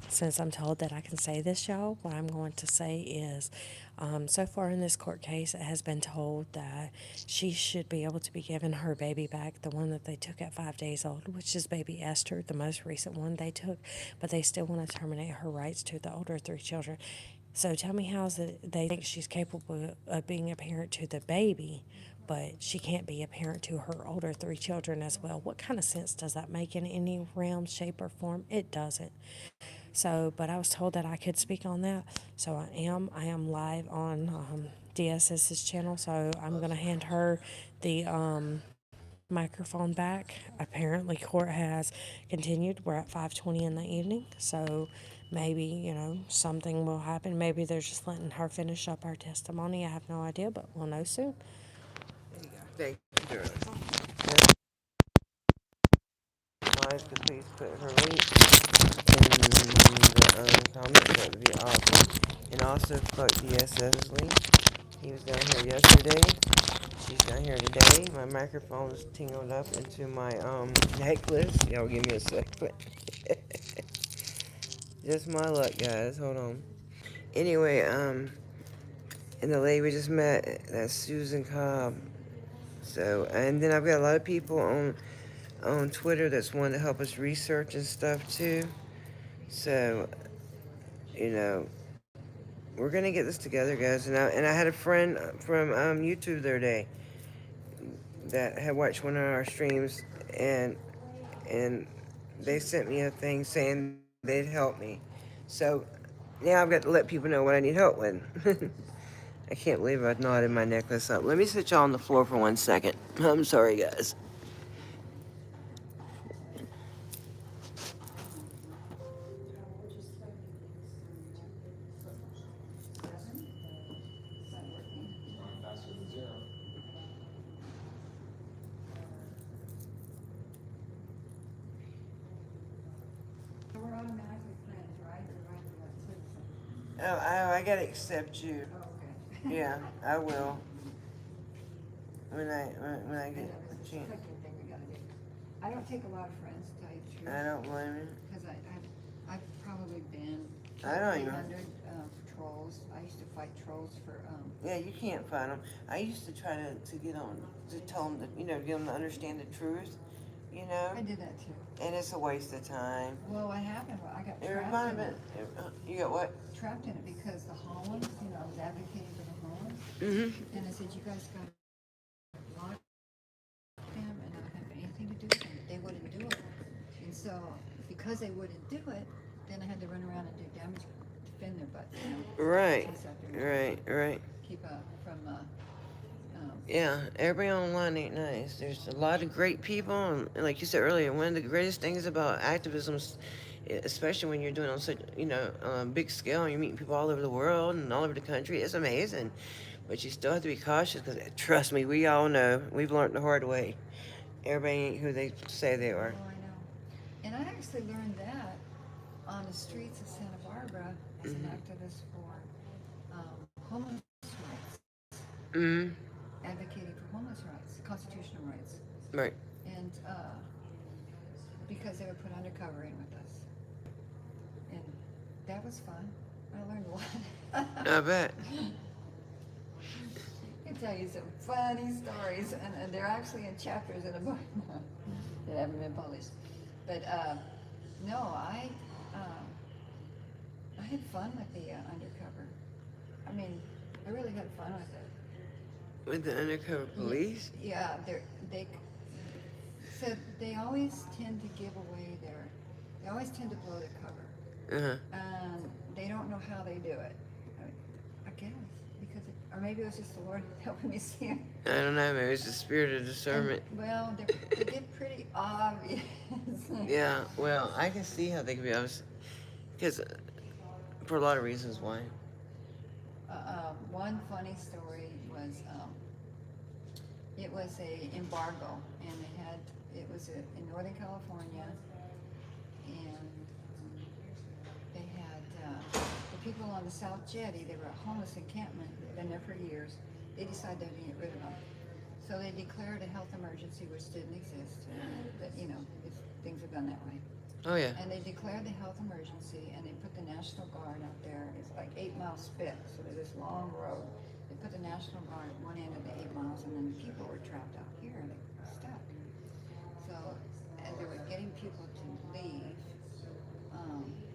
Since I'm told that I can say this, y'all, what I'm going to say is, so far in this court case, it has been told that she should be able to be given her baby back, the one that they took at 5 days old, which is baby Esther, the most recent one they took, but they still want to terminate her rights to the older 3 children. So tell me how is it they think she's capable of being a parent to the baby, but she can't be a parent to her older 3 children as well? What kind of sense does that make in any realm, shape, or form? It doesn't. So, but I was told that I could speak on that. So I am. I am live on DSS's channel. So I'm gonna hand her the microphone back. Apparently, court has continued. We're at 5:20 in the evening. So maybe something will happen. Maybe they're just letting her finish up her testimony. I have no idea, but we'll know soon. There you go. Thank you, Shirley. Guys, could please put her link in the comments. That would be awesome. And also, fuck DSS's link. He was down here yesterday. She's down here today. My microphone is tingled up into my necklace. Y'all give me a sec. Just my luck, guys. Hold on. Anyway, and the lady we just met, that's Susan Cobb. So, and then I've got a lot of people on Twitter that's wanting to help us research and stuff too. So, we're gonna get this together, guys. And I had a friend from YouTube the other day that had watched one of our streams, and they sent me a thing saying they'd help me. So now I've got to let people know what I need help with. I can't believe I knotted my necklace up. Let me sit y'all on the floor for 1 second. I'm sorry, guys. So we're automatically friends, right? I gotta accept you. Oh, okay. Yeah, I will. When I get a chance. I don't take a lot of friends, to tell you the truth. I don't blame you. Because I've probably been I don't even. 300 trolls. I used to fight trolls for Yeah, you can't find them. I used to try to get on to tell them that get them to understand the truth. I did that too. And it's a waste of time. Well, what happened? Well, I got It trapped reminded in me. it. You got what? Trapped in it because the Hollands, I was advocating for the Hollands, Mm-hmm. and I said, you guys got to block them and not have anything to do with them. They wouldn't do it, and so because they wouldn't do it, then I had to run around and do damage, defend their butts. Right. Chase after them. Right. Keep from Yeah, everybody online ain't nice. There's a lot of great people, and like you said earlier, one of the greatest things about activism, especially when you're doing it on such big scale, and you're meeting people all over the world and all over the country, it's amazing. But you still have to be cautious because, trust me, we all know we've learned the hard way. Everybody ain't who they say they are. Oh, I know. And I actually learned that on the streets of Santa Barbara as an activist for homeless rights. Mm-hmm. Advocating for homeless rights, constitutional rights. Right. And because they were put undercover in with us. And that was fun. I learned a lot. I bet. I can tell you some funny stories, and they're actually in chapters in a book that haven't been published. But no, I had fun with the undercover. I mean, I really had fun with it. With the undercover police? Yeah, they always tend to give away they always tend to blow their cover. Uh-huh. And they don't know how they do it. I guess, or maybe it was just the Lord helping me see it. I don't know, maybe it's the spirit of discernment. Well, they get pretty obvious. Yeah, well, I can see how they can be obvious. Because, for a lot of reasons why. One funny story was, it was a embargo, and it was in Northern California, and they had the people on the South Jetty. They were a homeless encampment. They'd been there for years. They decided to get rid of them, so they declared a health emergency, which didn't exist. But if things are done that way. Oh, yeah. And they declared the health emergency, and they put the National Guard out there. It's like 8 mile spit, so there's this long road. They put the National Guard at one end of the 8 miles, and then the people were trapped out here, and they were stuck. So, as they were getting people to leave,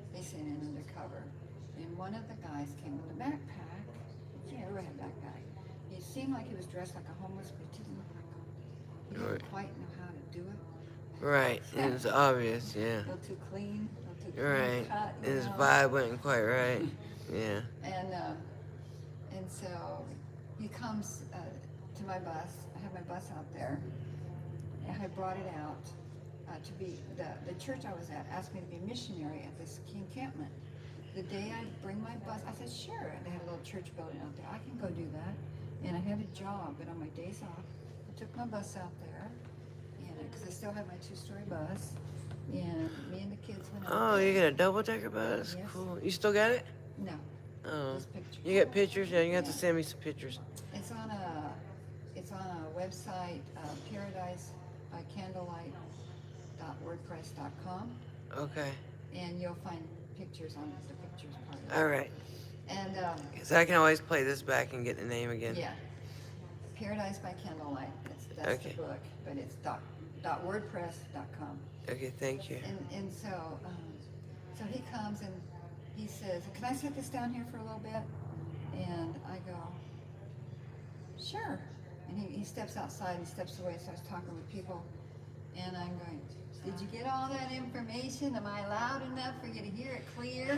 they sent in undercover. And one of the guys came with a backpack. Yeah, everybody had a backpack. He seemed like he was dressed like a homeless, but he didn't look like one. He didn't quite know how to do it. Right, it was obvious, yeah. A little too clean, a little too Right. cut, you His know. vibe wasn't quite right. Yeah. And so he comes to my bus. I have my bus out there. And I brought it out to be, the church I was at asked me to be a missionary at this encampment. The day I bring my bus, I said, sure. They had a little church building out there. I can go do that. And I had a job, but on my days off, I took my bus out there, because I still have my 2-story bus. And me and the kids went out Oh, there. you got a double-decker bus? Yes. Cool. You still got it? No, Oh. just pictures. You got pictures? Yeah, you have to Yeah. send me some pictures. It's on a website, Paradise by Candlelight.wordpress.com, Okay. and you'll find pictures on the pictures part of it. All right. And Because I can always play this back and get the name again. yeah, Paradise by Candlelight. That's Okay. the book, but it's .wordpress.com. Okay, thank you. And so he comes and he says, "Can I sit this down here for a little bit?" And I go, "Sure." And he steps outside and steps away and starts talking with people. And I'm going, "Did you get all that information? Am I loud enough for you to hear it clear?"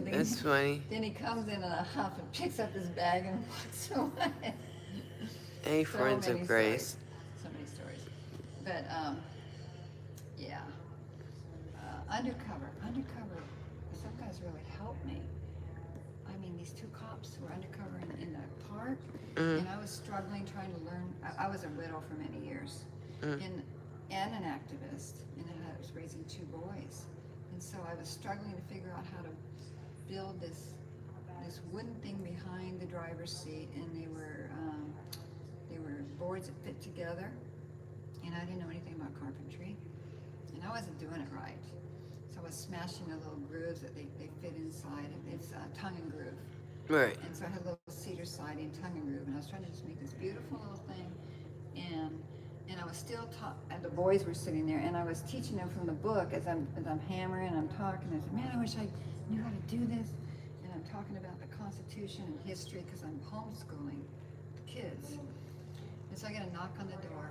That's funny. Then he comes in a huff and picks up his bag and walks away. Hey, So friends many of grace. stories. So many stories. But, yeah. Undercover. Some guys really helped me. I mean, these 2 cops were undercover in the park, and I was struggling trying to learn. I was a widow for many years, and an activist, and I was raising 2 boys. And so I was struggling to figure out how to build this wooden thing behind the driver's seat, and they were boards that fit together, and I didn't know anything about carpentry, and I wasn't doing it right. So I was smashing the little grooves that they fit inside. It's tongue and groove. Right. And so I had a little cedar siding, tongue and groove, and I was trying to just make this beautiful little thing. And I was still and the boys were sitting there, and I was teaching them from the book as I'm hammering and I'm talking. I said, "Man, I wish I knew how to do this." And I'm talking about the Constitution and history because I'm homeschooling the kids. And so I get a knock on the door,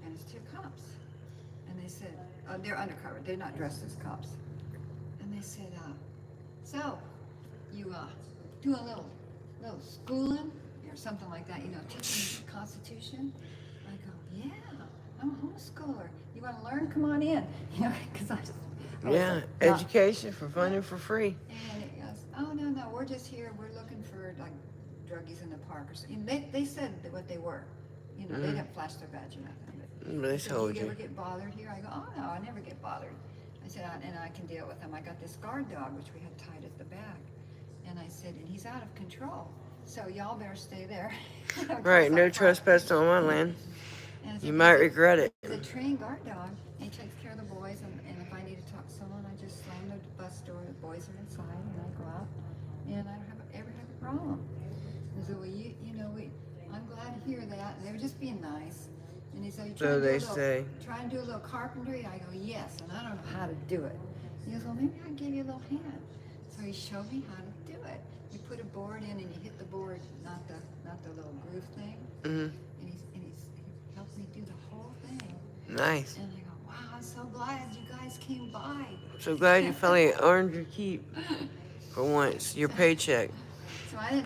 and it's 2 cops. And they said, they're undercover, they're not dressed as cops. And they said, "So, you do a little schooling or something like that, teaching the Constitution?" I go, "Yeah, I'm a homeschooler. You want to learn? Come on in." Because I was Yeah, like, education for fun and for free. And it goes, "Oh, no, we're just here. We're looking for like druggies in the park or something." They said what they were. They didn't flash their badge or nothing. But They said, told "Do you you. ever get bothered here?" I go, "Oh, no, I never get bothered." I said, "And I can deal with them. I got this guard dog, which we had tied at the back." And I said, "And he's out of control. So y'all better stay there." Right, no trespassing on my land. And I said, You might regret it. "He's a trained guard dog. He takes care of the boys. And if I need to talk to someone, I just slam the bus door. The boys are inside, and I go out. And I don't ever have a problem." And so, "Well, I'm glad to hear that." And they were just being nice. And he said, So they say. "Try and do a little carpentry?" I go, "Yes, and I don't know how to do it." He goes, "Well, maybe I'll give you a little hand." So he showed me how to do it. You put a board in and you hit the board, not the little groove thing. Mm-hmm. And he helped me do the whole thing. Nice. And I go, "Wow, I'm so glad you guys came by." So glad you finally earned your keep for once, your paycheck. So I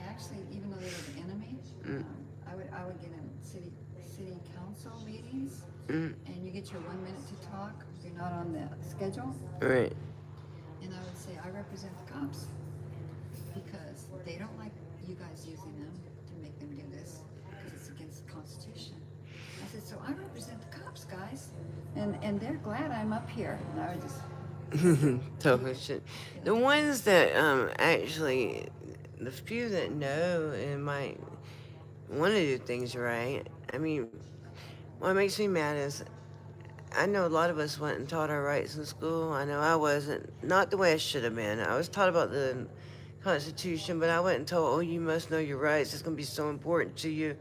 actually, even though they were the enemy, I would get in city council meetings, and you get your 1 minute to talk. You're not on the schedule, Right. and I would say I represent the cops because they don't like you guys using them to make them do this because it's against the Constitution. I said, "So I represent the cops, guys, and they're glad I'm up here." And I would just Talking shit. The ones that actually, the few that know and might want to do things right. I mean, what makes me mad is I know a lot of us went and taught our rights in school. I know I wasn't, not the way I should have been. I was taught about the Constitution, but I went and told, "Oh, you must know your rights. It's going to be so important to you."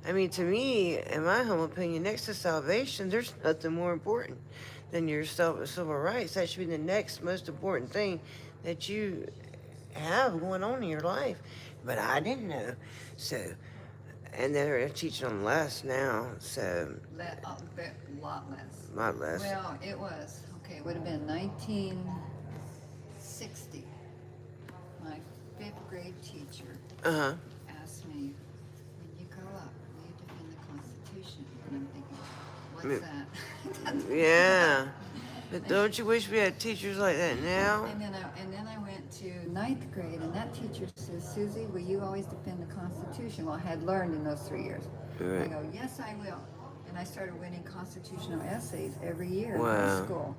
I mean, to me, in my humble opinion, next to salvation, there's nothing more important than your civil rights. That should be the next most important thing that you have going on in your life. But I didn't know. So, And they're teaching them less now, so Lot less. a lot less. Well, it was, okay, it would have been 1960. My fifth grade teacher Uh-huh. asked me, when you grow up, will you defend the Constitution? And I'm thinking, what's Mm. that? Yeah. But don't you wish we had teachers like that now? And then I went to ninth grade, and that teacher says, Susie, will you always defend the Constitution? Well, I had learned in those 3 years. I Right. go, yes, I will. And I started winning constitutional essays every year in Wow. high school.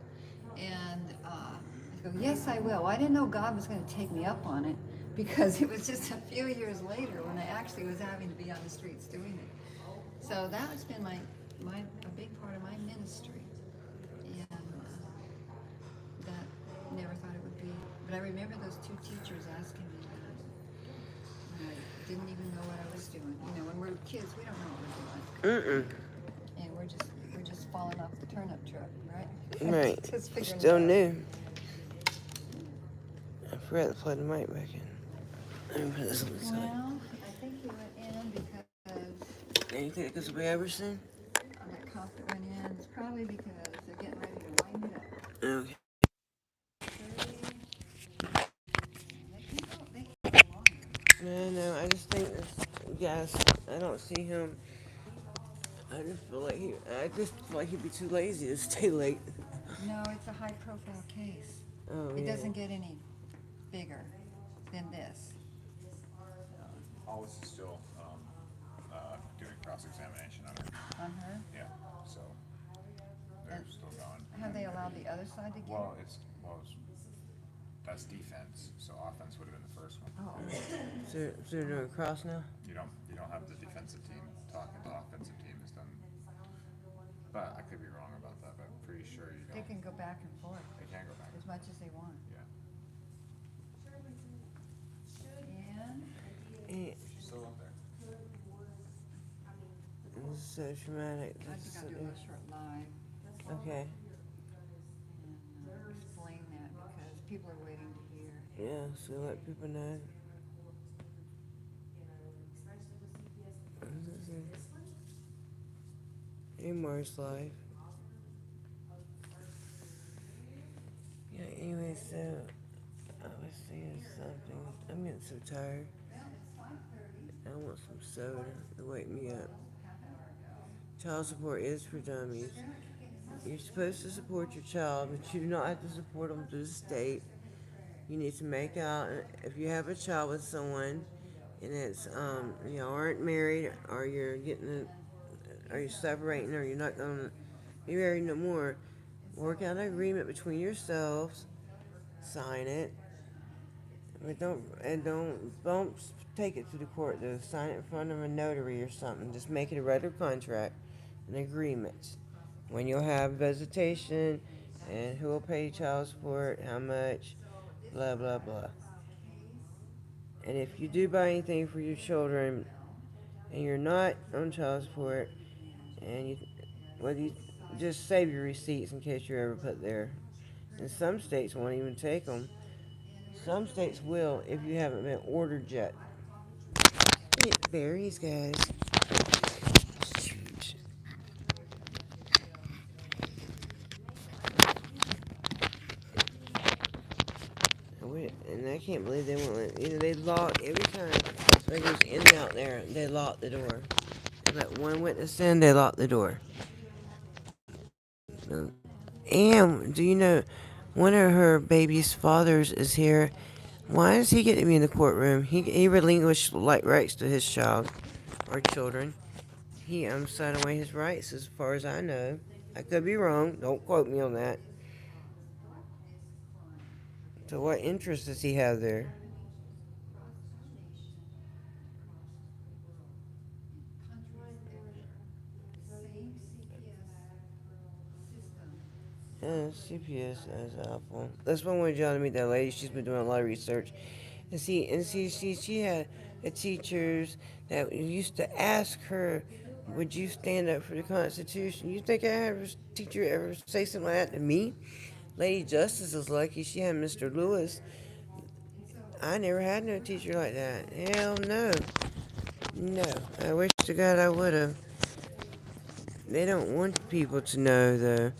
And I go, yes, I will. Well, I didn't know God was going to take me up on it, because it was just a few years later when I actually was having to be on the streets doing it. So that has been a big part of my ministry. That never thought it would be. But I remember those two teachers asking me that. And I didn't even know what I was doing. You know, when we're kids, we don't know what we're doing. And we're just falling off the turnip truck, right? Right. Just figuring Still it out. new. I forgot to plug the mic back in. Let me put this on the side. Well, I think he went in because And you think this will be over soon? that cop that went in. It's probably because they're getting ready to wind it up. Okay. They can go longer. No, I just think this guys, I don't see him. I just feel like he'd be too lazy to stay late. No, it's a high-profile case. Oh, It yeah. doesn't get any bigger than this. All this is still, doing cross-examination on her. On her? Yeah, so they're And- still going. Have they allowed the other side to get Well, it? that's defense, so offense would have been the first one. Oh, So they're doing cross now? You don't have the defensive team talking, the offensive team is done. But I could be wrong about that, but I'm pretty sure you they don't. can go back and forth They can go back. as much as they want. Yeah. And Eh, She's still up there. This is so traumatic. I think I'll do a short live Okay. and explain that because people are waiting to hear. Yeah, so let people know. Amor's life. Yeah, anyway, so I was saying something. I'm getting so tired. I want some soda to wake me up. Child support is for dummies. You're supposed to support your child, but you do not have to support them through the state. You need to make out if you have a child with someone, and it's you aren't married, or you're separating, or you're not gonna be married no more. Work out an agreement between yourselves. Sign it, but don't take it to the court though. Sign it in front of a notary or something. Just make it a regular contract, an agreement. When you'll have visitation, and who will pay child support, how much, blah blah blah. And if you do buy anything for your children, and you're not on child support, and you just save your receipts in case you're ever put there. And some states won't even take them. Some states will if you haven't been ordered yet. Get berries, guys. Shoot. And I can't believe they won't let. They lock every time somebody goes in and out there. They lock the door. They let one witness in. They lock the door. And do you know one of her baby's fathers is here? Why does he get to be in the courtroom? He relinquished rights to his child or children. He signed away his rights as far as I know. I could be wrong. Don't quote me on that. So what interest does he have there? Yeah, CPS is awful. That's one way John to meet that lady. She's been doing a lot of research. She had the teachers that used to ask her, would you stand up for the Constitution? You think I had a teacher ever say something like that to me? Lady Justice is lucky she had Mr. Lewis. I never had no teacher like that. Hell no. No, I wish to God I would have. They don't want people to know, though.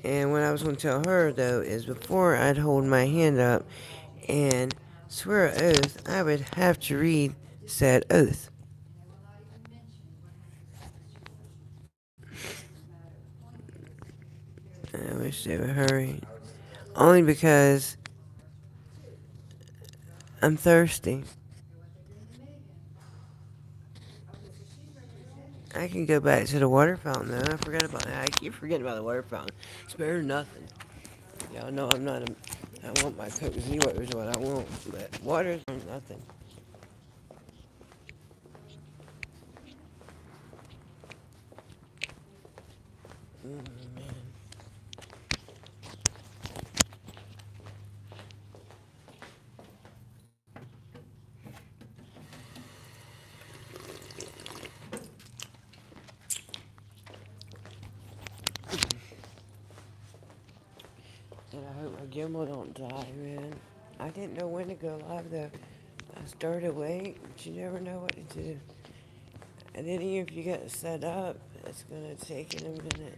And what I was going to tell her, though, is before I'd hold my hand up and swear an oath, I would have to read said oath. I wish they would hurry. Only because I'm thirsty. I can go back to the water fountain, though. I forgot about that. I keep forgetting about the water fountain. It's better than nothing. Y'all know I'm not a... I want my Coke Zero is what I want, but water's nothing. Man. And I hope my gimbal don't die, man. I didn't know when to go live, though. I started late, but you never know what to do. And then even if you get it set up, it's going to take it a minute.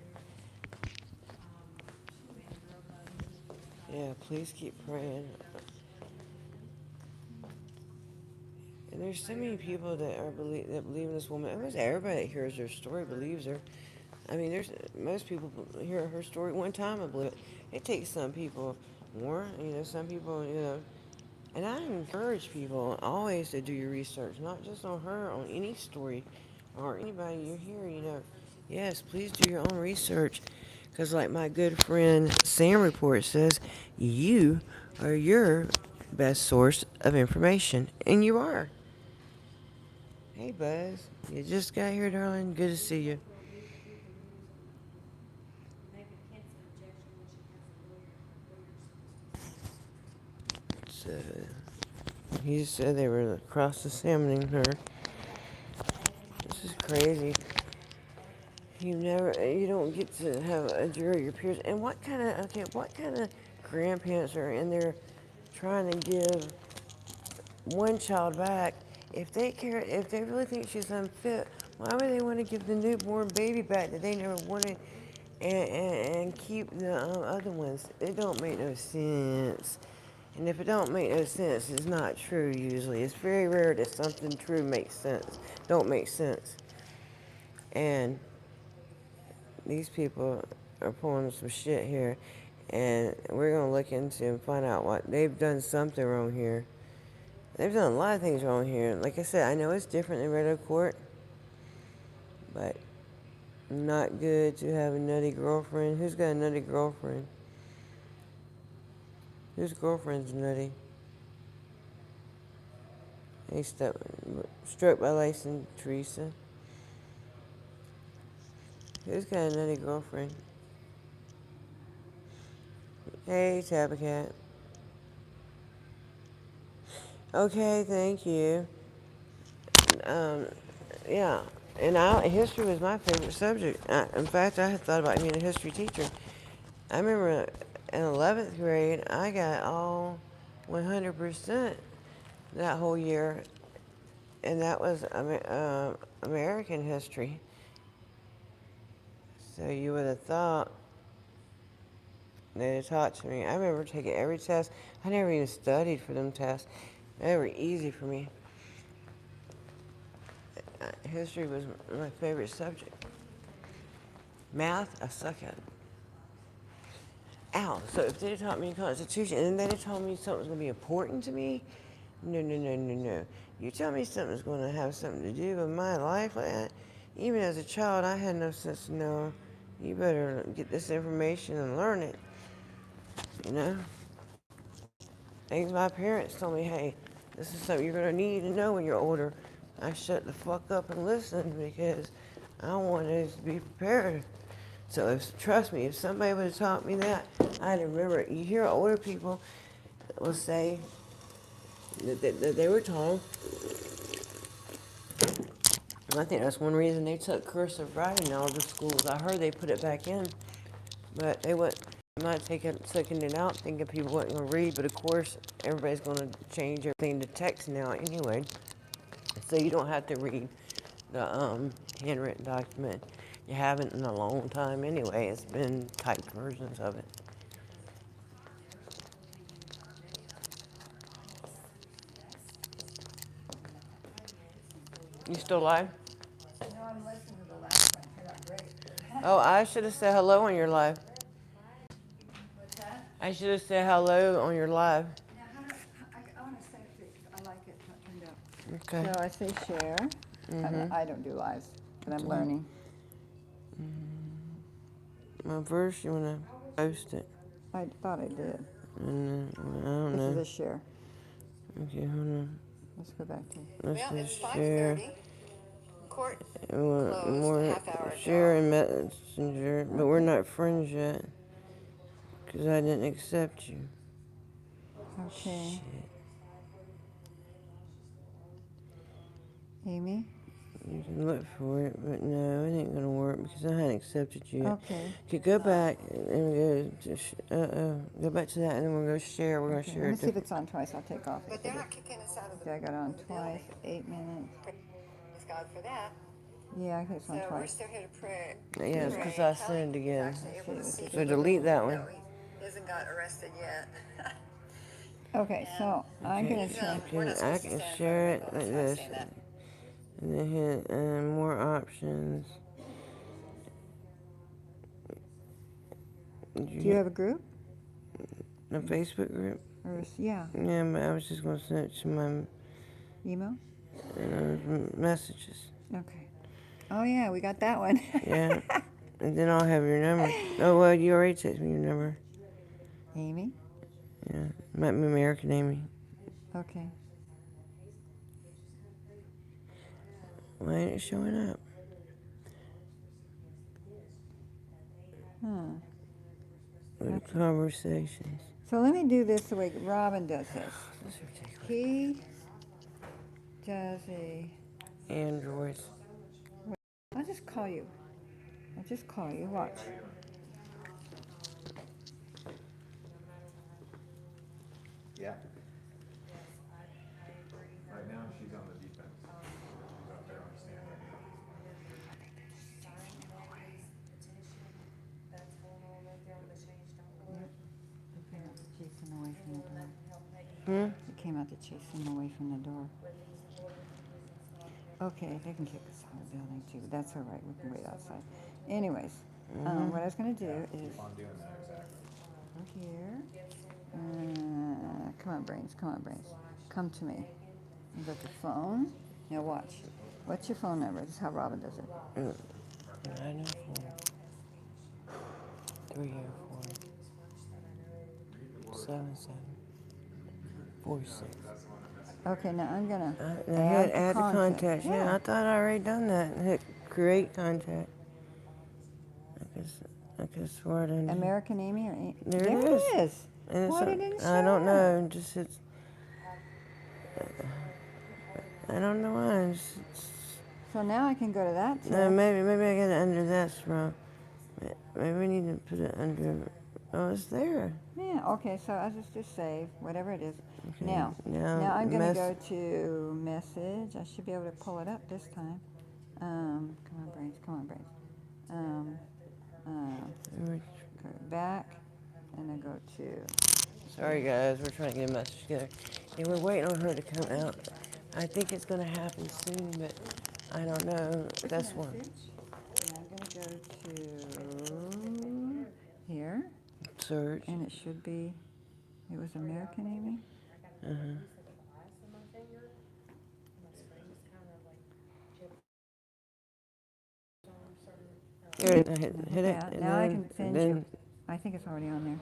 Yeah, please keep praying. And there's so many people that that believe in this woman. Almost everybody that hears her story believes her. I mean, there's most people hear her story one time and believe it. It takes some people more, some people, And I encourage people always to do your research, not just on her, on any story or anybody you hear. Yes, please do your own research. Because like my good friend Sam Report says, you are your best source of information. And you are. Hey, Buzz. You just got here, darling. Good to see you. So, he said they were cross-examining her. This is crazy. You don't get to have a jury, your peers. And what kind of grandparents are in there trying to give one child back? If they really think she's unfit, why would they want to give the newborn baby back that they never wanted and keep the other ones? It don't make no sense. And if it don't make no sense, it's not true usually. It's very rare that something true makes sense. Don't make sense. And these people are pulling some shit here, and we're gonna look into and find out what they've done. Something wrong here. They've done a lot of things wrong here. Like I said, I know it's different than regular court, but not good to have a nutty girlfriend. Who's got a nutty girlfriend? Whose girlfriend's nutty? Hey, struck by license, Teresa. Who's got a nutty girlfriend? Hey, Tabbycat. Okay, thank you. Yeah, and history was my favorite subject. In fact, I had thought about being a history teacher. I remember in 11th grade, I got all 100% that whole year, and that was American history. So you would have thought they'd have taught to me. I remember taking every test. I never even studied for them tests. They were easy for me. History was my favorite subject. Math, I suck at it. Ow, so if they taught me Constitution and then they told me something's going to be important to me, no. You tell me something's going to have something to do with my life like that. Even as a child, I had no sense to know, you better get this information and learn it, Things my parents told me, hey, this is something you're going to need to know when you're older. I shut the fuck up and listened because I wanted to be prepared. So trust me, if somebody would have taught me that, I'd remember it. You hear older people will say that they were taught. I think that's one reason they took cursive writing in all the schools. I heard they put it back in, but they might taking it out thinking people wasn't going to read, but of course everybody's going to change everything to text now anyway. so you don't have to read the handwritten document. You haven't in a long time anyway. It's been typed versions of it. You still live? No, I'm listening to the last one. Turned out great. Oh, I should have said hello on your live. What's that? I should have said hello on your live. Now, I want to say it because I like it how it turned out. Okay. So I say share. I don't do lives, but I'm learning. Well, first you want to post it. I thought I did. And then, I don't This is know. a share. Okay, hold on. Let's go back to Let's Well, it's just share. 5:30. Court We want closed more half hour share ago. and messenger, but we're not friends yet. Because I didn't accept you. Okay. Shit. Amy? You can look for it, but no, it ain't gonna work because I hadn't accepted you yet. Okay. Okay, go back and go go back to that, and then we'll go share. We're gonna Okay, share let me it see if different. it's on twice. I'll take off. But they're not kicking us out of the Okay, I got on twice, building. 8 minutes. Praise God for that. Yeah, I think it's on So we're twice. still here to pray. Yeah, it's because I sent it again. Actually able to see So delete that one. No, he hasn't got arrested yet. Okay, so I'm Okay, going to try. We're not I supposed to can stand share in it front of like people. this, Saying that. and then hit more options. Do you have a group? A Facebook group? Yeah, Yeah, but I was just gonna send it to my email? messages. Okay. Oh, yeah, we got that one. Yeah, and then I'll have your number. Oh well, you already texted me your number. Amy? Yeah, my American Amy. Okay. Why ain't it showing up? Huh. With conversations. So let me do this the way Robin does this. That's ridiculous. He does a. Androids. I'll just call you. I'll just call you. Watch. Yeah. Right now, she's on the defense. She's out there on the stand right now. Chase him away from the door. Hmm? It came out to chase him away from the door. Okay, they can kick us out of the building too, but that's all right. We can wait outside. Anyways, what I was going to do is Keep on doing that, exactly. go here. Come on, brains. Come on, brains. Come to me. You got the phone. Now watch. What's your phone number? This is how Robin does it. 904 304 77 46. Okay, now I'm gonna Add the contact. Yeah, Yeah. I thought I already done that. Hit create contact. I could swear I didn't. American Amy or Amy? There it There is. it is. And it's Why a- didn't it show I don't up? know. Just it's. I don't know why. So now I can go to that No, tab. maybe I got it under this wrong. Maybe we need to put it under. Oh, it's there. Yeah, okay, so I'll just do save, whatever it is. Okay, Now now I'm going to mess- go to message. I should be able to pull it up this time. Come on, brains, come on, brains. Go back, and then go to, Sorry guys, we're trying to get a message together. Yeah, we're waiting on her to come out. I think it's gonna happen soon, but I don't know. That's one. message. And I'm going to go to here, Search. and it should be, it was American Amy? Here, I hit Yeah, it. And now I then, can send then you. I think it's already on there.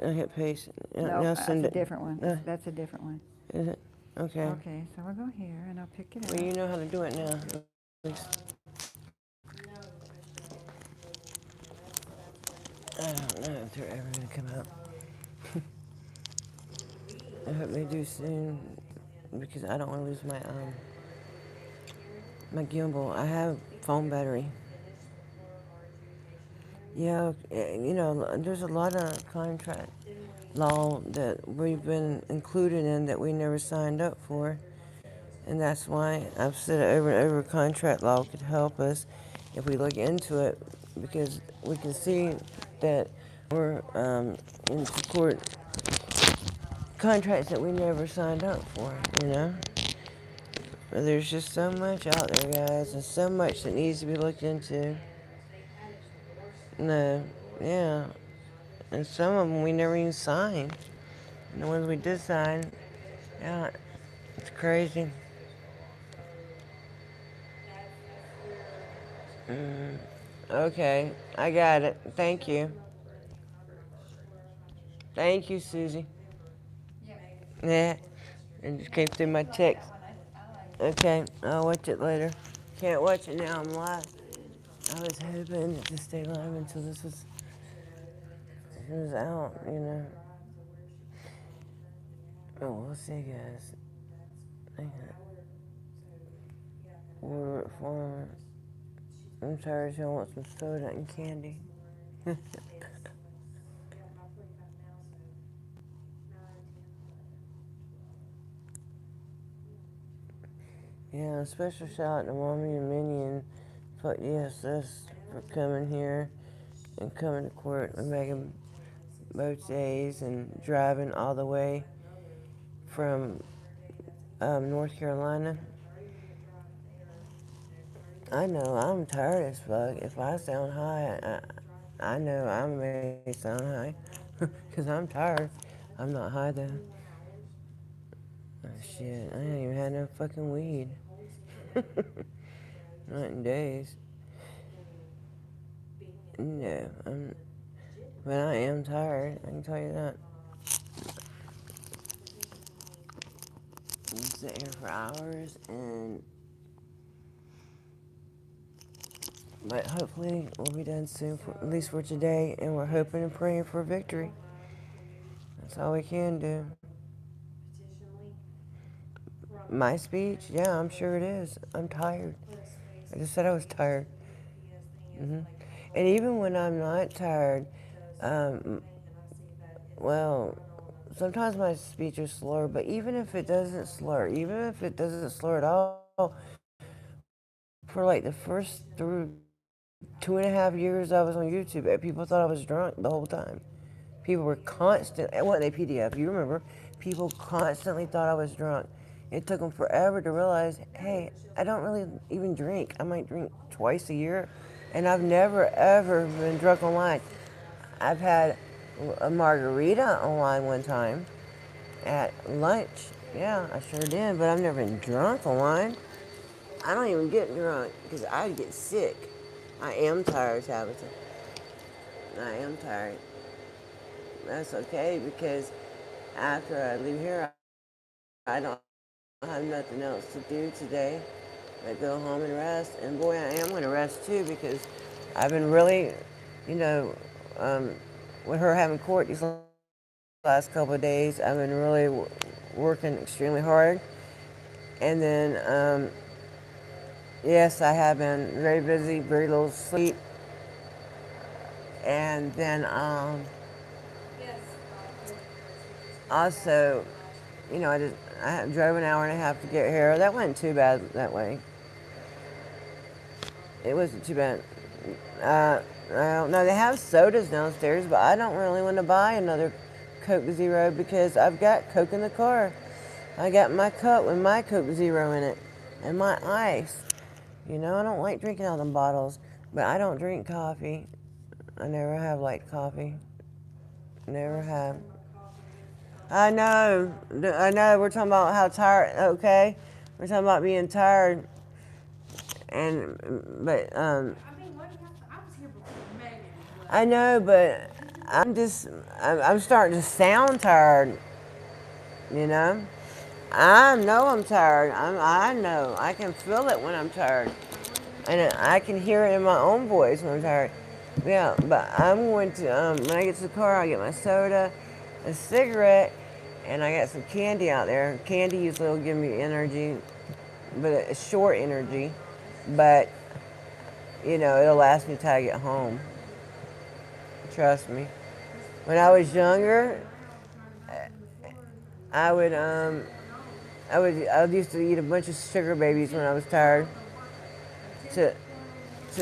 I hit paste. No, Now that's send a it. different one. Uh, That's a different one. Is it? Okay. Okay, so we'll go here, and I'll pick it up. Well, you know how to do it now. At least. I don't know if they're ever gonna come out. I hope they do soon, because I don't want to lose my gimbal. I have phone battery. Yeah, you know, there's a lot of contract law that we've been included in that we never signed up for. And that's why I've said it over and over, contract law could help us if we look into it, because we can see that we're into court contracts that we never signed up for, you know? But there's just so much out there, guys, and so much that needs to be looked into. No, yeah. And some of them we never even signed. And the ones we did sign, yeah, it's crazy. Okay, I got it. Thank you. Thank you, Susie. Yeah, it just came through my text. Okay, I'll watch it later. Can't watch it now, I'm live. I was hoping to stay live until this was out, you know. Oh, we'll see, guys. I got order it for I'm tired, so I want some soda and candy. Yeah, a special shout out to Mommy and Minnie and Fuck DSS for coming here and coming to court with Megan both days and driving all the way from North Carolina. I know I'm tired as fuck. If I sound high, I know I may sound high because I'm tired. I'm not high though. Oh shit, I ain't even had no fucking weed. Not in days. No, but I am tired. I can tell you that. We sit here for hours, but hopefully we'll be done soon, at least for today, and we're hoping and praying for victory. That's all we can do. My speech? Yeah, I'm sure it is. I'm tired. I just said I was tired. And even when I'm not tired, um, well, sometimes my speech is slur, but even if it doesn't slur at all, for like the first 2.5 years I was on YouTube, people thought I was drunk the whole time. People were constant, what they PDF, you remember, people constantly thought I was drunk. It took them forever to realize, hey, I don't really even drink. I might drink twice a year, and I've never ever been drunk online. I've had a margarita online one time at lunch. Yeah, I sure did, but I've never been drunk online. I don't even get drunk because I get sick. I am tired, Tabitha. I am tired. That's okay because after I leave here, I don't have nothing else to do today. I go home and rest. And boy, I am going to rest too because I've been really, you know, with her having court these last couple of days, I've been really working extremely hard. And then, yes, I have been very busy, very little sleep. And then also, you know, I drove an hour and a half to get here. That wasn't too bad that way. It wasn't too bad. I don't know. They have sodas downstairs, but I don't really want to buy another Coke Zero because I've got Coke in the car. I got my cup with my Coke Zero in it and my ice. You know, I don't like drinking out of them bottles, but I don't drink coffee. I never have liked coffee. Never have. I know. We're talking about how tired. Okay, we're talking about being tired, but I mean, what do you have to, I was here before Megan. I know, but I'm starting to sound tired. You know, I know I'm tired. I know. I can feel it when I'm tired, and I can hear it in my own voice when I'm tired. Yeah, but I'm going to when I get to the car, I'll get my soda, a cigarette, and I got some candy out there. Candy usually will give me energy, but it's short energy. But, you know, it'll last me till I get home. Trust me. When I was younger, I would I used to eat a bunch of sugar babies when I was tired to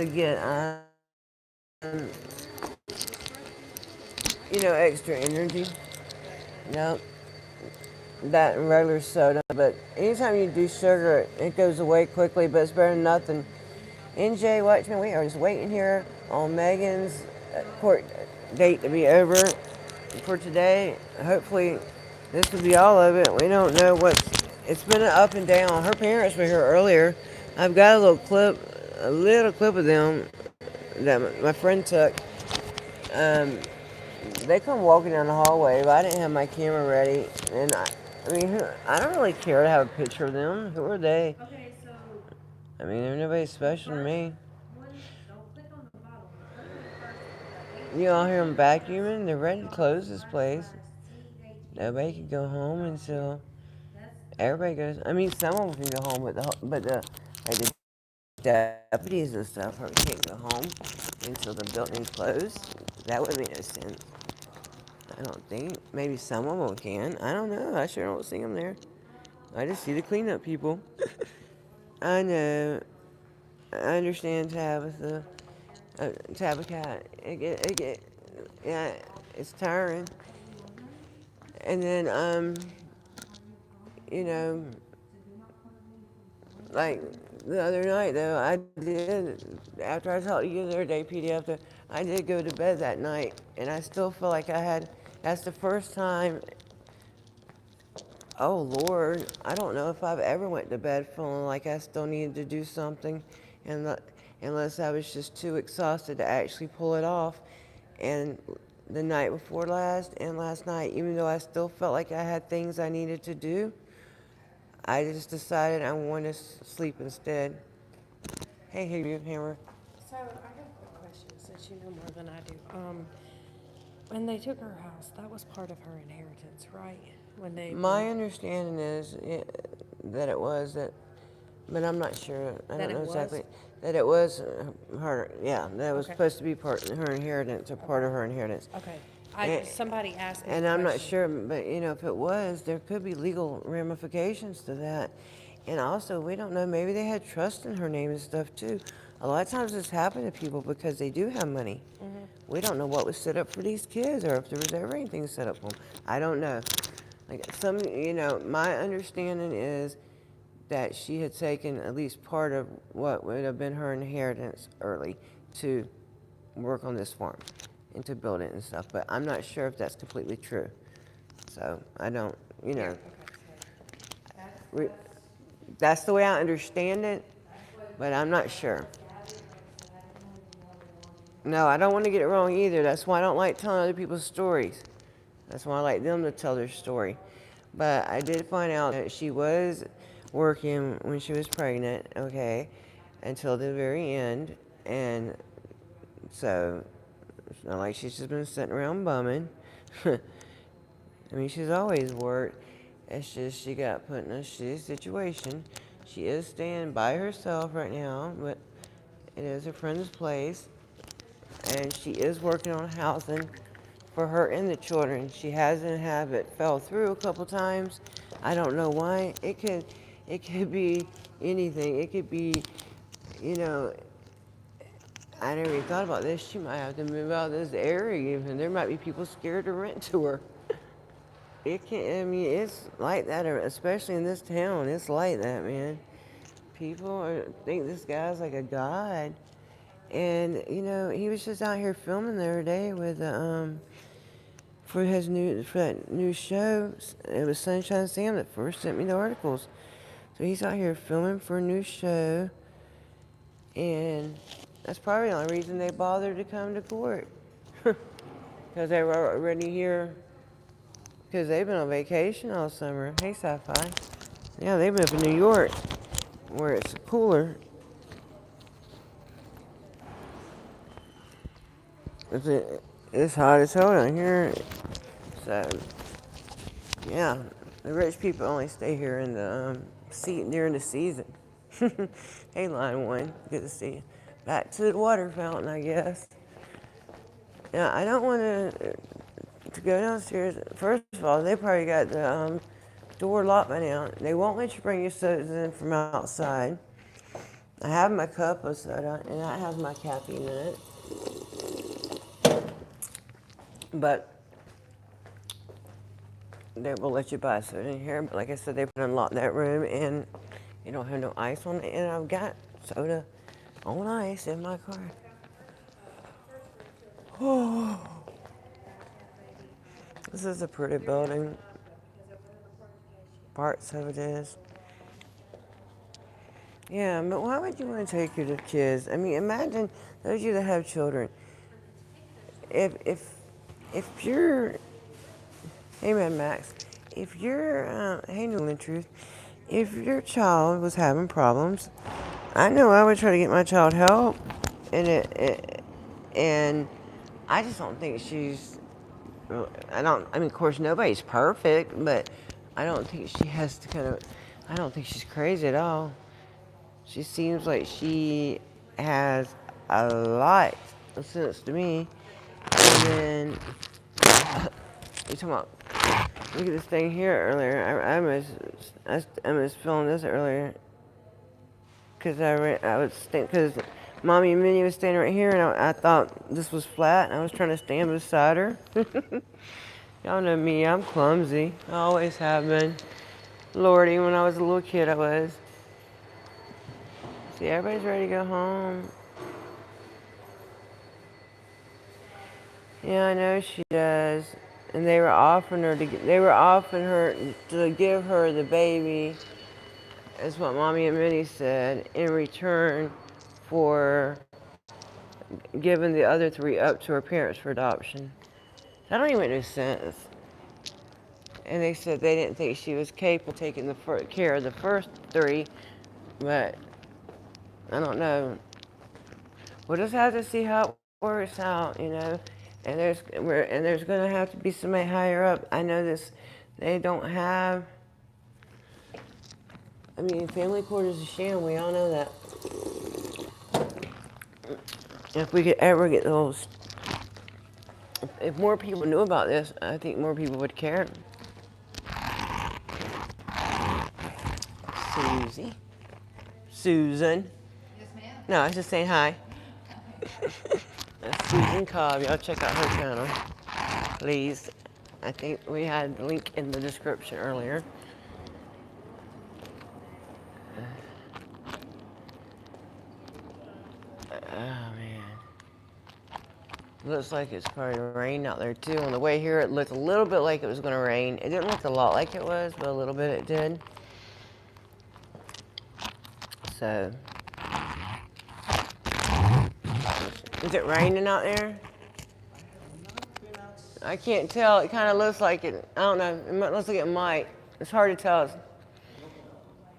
get extra energy. No, that and regular soda. But anytime you do sugar, it goes away quickly. But it's better than nothing. NJ, watch me. We are just waiting here on Megan's court date to be over for today. Hopefully, this will be all of it. We don't know what's. It's been up and down. Her parents were here earlier. I've got a little clip of them that my friend took. Um, they come walking down the hallway, but I didn't have my camera ready, and I don't really care to have a picture of them. Who are they? Okay, so I mean, they're nobody special to me. one, don't click on the bottom. Click on the first one. You all hear them vacuuming? They're ready to close this place. Nobody can go home until everybody goes. I mean, some of them can go home, like the deputies and stuff can't go home until the building's closed. That would make no sense. I don't think. Maybe some of them can. I don't know. I sure don't see them there. I just see the cleanup people. I know. I understand Tabitha. Tabitha. Yeah, it's tiring. And then, you know, like the other night though, I did, after I talked to you the other day, PDF, I did go to bed that night, and I still feel like that's the first time, oh Lord, I don't know if I've ever went to bed feeling like I still needed to do something, unless I was just too exhausted to actually pull it off. And the night before last and last night, even though I still felt like I had things I needed to do, I just decided I wanted to sleep instead. Hey, Hammer. So I got a quick question, since you know more than I do. When they took her house, that was part of her inheritance, right? My understanding is that it was that, but I'm not sure. I That don't it know was? exactly. That it was her. Yeah, that was Okay. supposed to be part of her inheritance or part of her inheritance. Okay. Somebody asked me. And a I'm not question. sure, but if it was, there could be legal ramifications to that. And also, we don't know, maybe they had trust in her name and stuff too. A lot of times this happened to people because they do have money. Mm-hmm. We don't know what was set up for these kids or if there was ever anything set up for them. I don't know. Like my understanding is that she had taken at least part of what would have been her inheritance early to work on this farm and to build it and stuff. But I'm not sure if that's completely true. So I don't, Okay. that's the way I understand it, but I'm not sure. No, I don't want to get it wrong either. That's why I don't like telling other people's stories. That's why I like them to tell their story. But I did find out that she was working when she was pregnant, okay, until the very end. And so it's not like she's just been sitting around bumming. I mean, she's always worked. It's just she got put in a shitty situation. She is staying by herself right now, but it is her friend's place. And she is working on housing for her and the children. She hasn't had it fell through a couple times. I don't know why. It could be anything. It could be, you know, I never even thought about this. She might have to move out of this area even. There might be people scared to rent to her. It's like that, especially in this town. It's like that, man. People think this guy's like a god. And, he was just out here filming the other day with, for that new show. It was Sunshine Sam that first sent me the articles. So he's out here filming for a new show. And that's probably the only reason they bothered to come to court. Because they were already here. Because they've been on vacation all summer. Hey, Sci-Fi. Yeah, they've been up in New York, where it's cooler. It's hot as hell down here. So, yeah, the rich people only stay here in the during the season. Hey, Line 1, good to see you. Back to the water fountain, I guess. Yeah, I don't want to go downstairs. First of all, they probably got door locked by now. They won't let you bring your sodas in from outside. I have my cup of soda, and I have my caffeine in it. But they will let you buy soda in here. But like I said, they unlocked that room, and you don't have no ice on it. And I've got soda on ice in my car. Oh. This is a pretty building. Parts of it is. Yeah, but why would you want to take your kids? I mean, imagine those of you that have children. If you're, hey man, Max, if you're, hey Newland Truth, if your child was having problems, I know I would try to get my child help, and I just don't think she's. I mean, of course, nobody's perfect, but I don't think she has to kind of. I don't think she's crazy at all. She seems like she has a lot of sense to me. And then, you're talking about, look at this thing here earlier. I was filming this earlier. Because I was because Mommy and Minnie was standing right here, and I thought this was flat, and I was trying to stand beside her. Y'all know me, I'm clumsy. I always have been. Lordy, when I was a little kid, I was. See, everybody's ready to go home. Yeah, I know she does. And they were offering her to give her the baby, is what Mommy and Minnie said, in return for giving the other 3 up to her parents for adoption. That don't even make no sense. And they said they didn't think she was capable of taking care of the first 3, but I don't know. We'll just have to see how it works out, you know. And there's going to have to be somebody higher up. I know this. They don't have. I mean, family court is a sham. We all know that. If we could ever get those, if more people knew about this, I think more people would care. Susan. Yes, ma'am. No, I was just saying hi. That's Susan Cobb. Y'all check out her channel, please. I think we had the link in the description earlier. Oh man. Looks like it's probably rain out there too. On the way here, it looked a little bit like it was going to rain. It didn't look a lot like it was, but a little bit it did. So, is it raining out there? I can't tell. It kind of looks like it. I don't know. It looks like it might. It's hard to tell.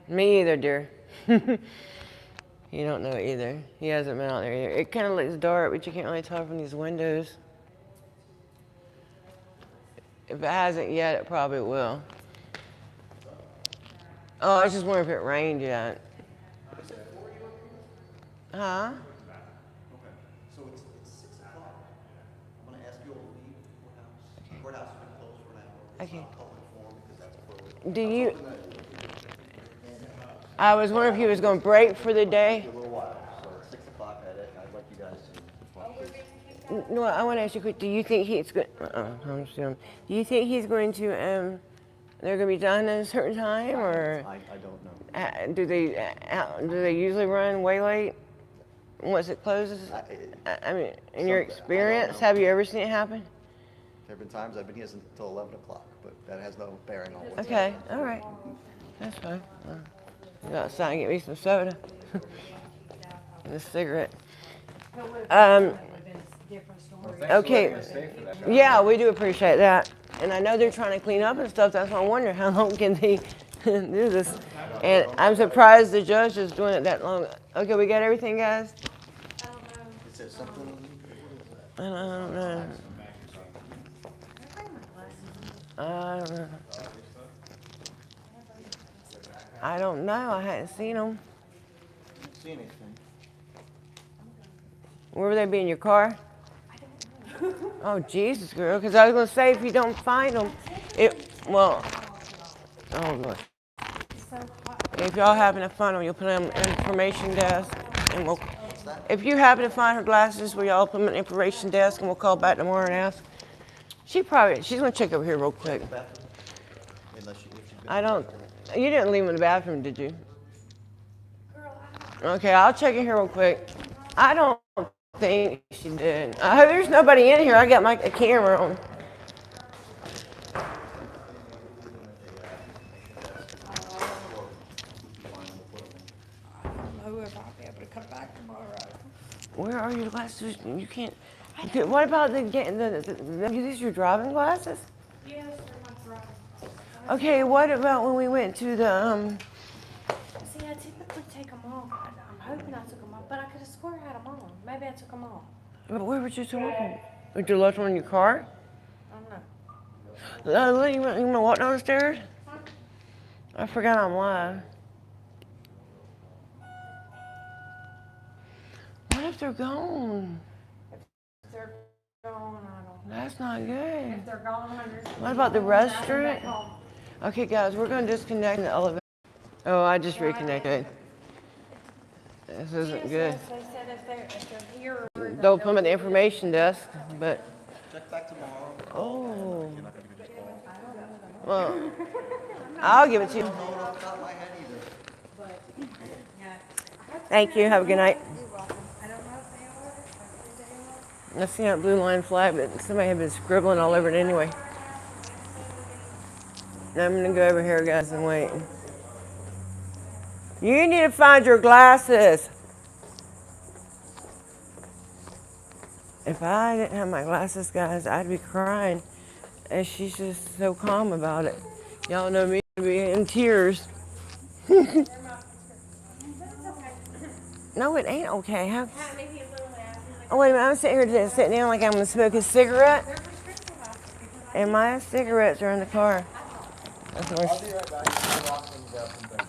Me either, dear. You don't know either. He hasn't been out there either. It kind of looks dark, but you can't really tell from these windows. If it hasn't yet, it probably will. Oh, I was just wondering if it rained yet. Huh? Okay, so it's 6 o'clock. I'm gonna ask you all to leave the courthouse. Courthouse has been closed for now. It's Okay. not public forum because that's closed. Do you? I was wondering if he was going to break for the day. A little while, so it's 6 o'clock. I'd like you guys to. No, I want to ask you quick. Do you think he's going? Do you think he's going to? They're going to be done at a certain time, or? I don't know. Do they usually run way late once it closes? I mean, in your experience, have you ever seen it happen? There have been times I've been here until 11 o'clock, but that has no bearing on what's Okay, all right, that's fine. Go outside and get me some soda and a cigarette. Okay. Yeah, we do appreciate that. And I know they're trying to clean up and stuff. That's why I wonder how long can they do this. And I'm surprised the judge is doing it that long. Okay, we got everything, guys? Is there something? I don't know. I don't know. I hadn't seen them. See anything? Where would they be, in your car? Oh, Jesus, girl. Because I was going to say, if you don't find them, Oh, Lord. It's so hot. If y'all happen to find them, you'll put them in the information desk, and we'll. If you happen to find her glasses, will y'all put them in the information desk, and we'll call back tomorrow and ask. She's gonna check over here real quick. Bathroom? Unless if she's been. I don't. You didn't leave them in the bathroom, did you? Girl, Okay, I'll check in here real quick. I don't think she did. I hope there's nobody in here. I got my camera on. I don't know if I'll be able to come back tomorrow. Where are your glasses? You can't. What about these are your driving glasses? Yes, they're my driving. Okay, what about when we went to the See, I typically take them off. I'm hoping I took them off, but I could have swore I had them on. Maybe I took them off. Where would you talking? Would you left one in your car? I don't know. You want to walk down the stairs? I forgot I'm live. What if they're gone? If they're gone, I don't know. That's not good. If they're gone, I just. What about the restaurant? Okay, guys, we're going to disconnect the elevator. Oh, I just reconnected. This isn't good. Yes, they said if they're here. They'll put them at the information desk, but, Check back tomorrow. oh. Well, I'll give it to you. I don't know off the top of my head either. Thank you. Have a good night. You're welcome. I don't know if they are. Hopefully they are. I see that blue line flag, but somebody had been scribbling all over it anyway. Now I'm gonna go over here, guys, and wait. You need to find your glasses. If I didn't have my glasses, guys, I'd be crying. And she's just so calm about it. Y'all know me to be in tears. No, it ain't okay. Oh, wait a minute. I'm sitting here sitting down like I'm gonna smoke a cigarette. And my cigarettes are in the car. That's what I'll be right back. I'll walk in and grab some bagels.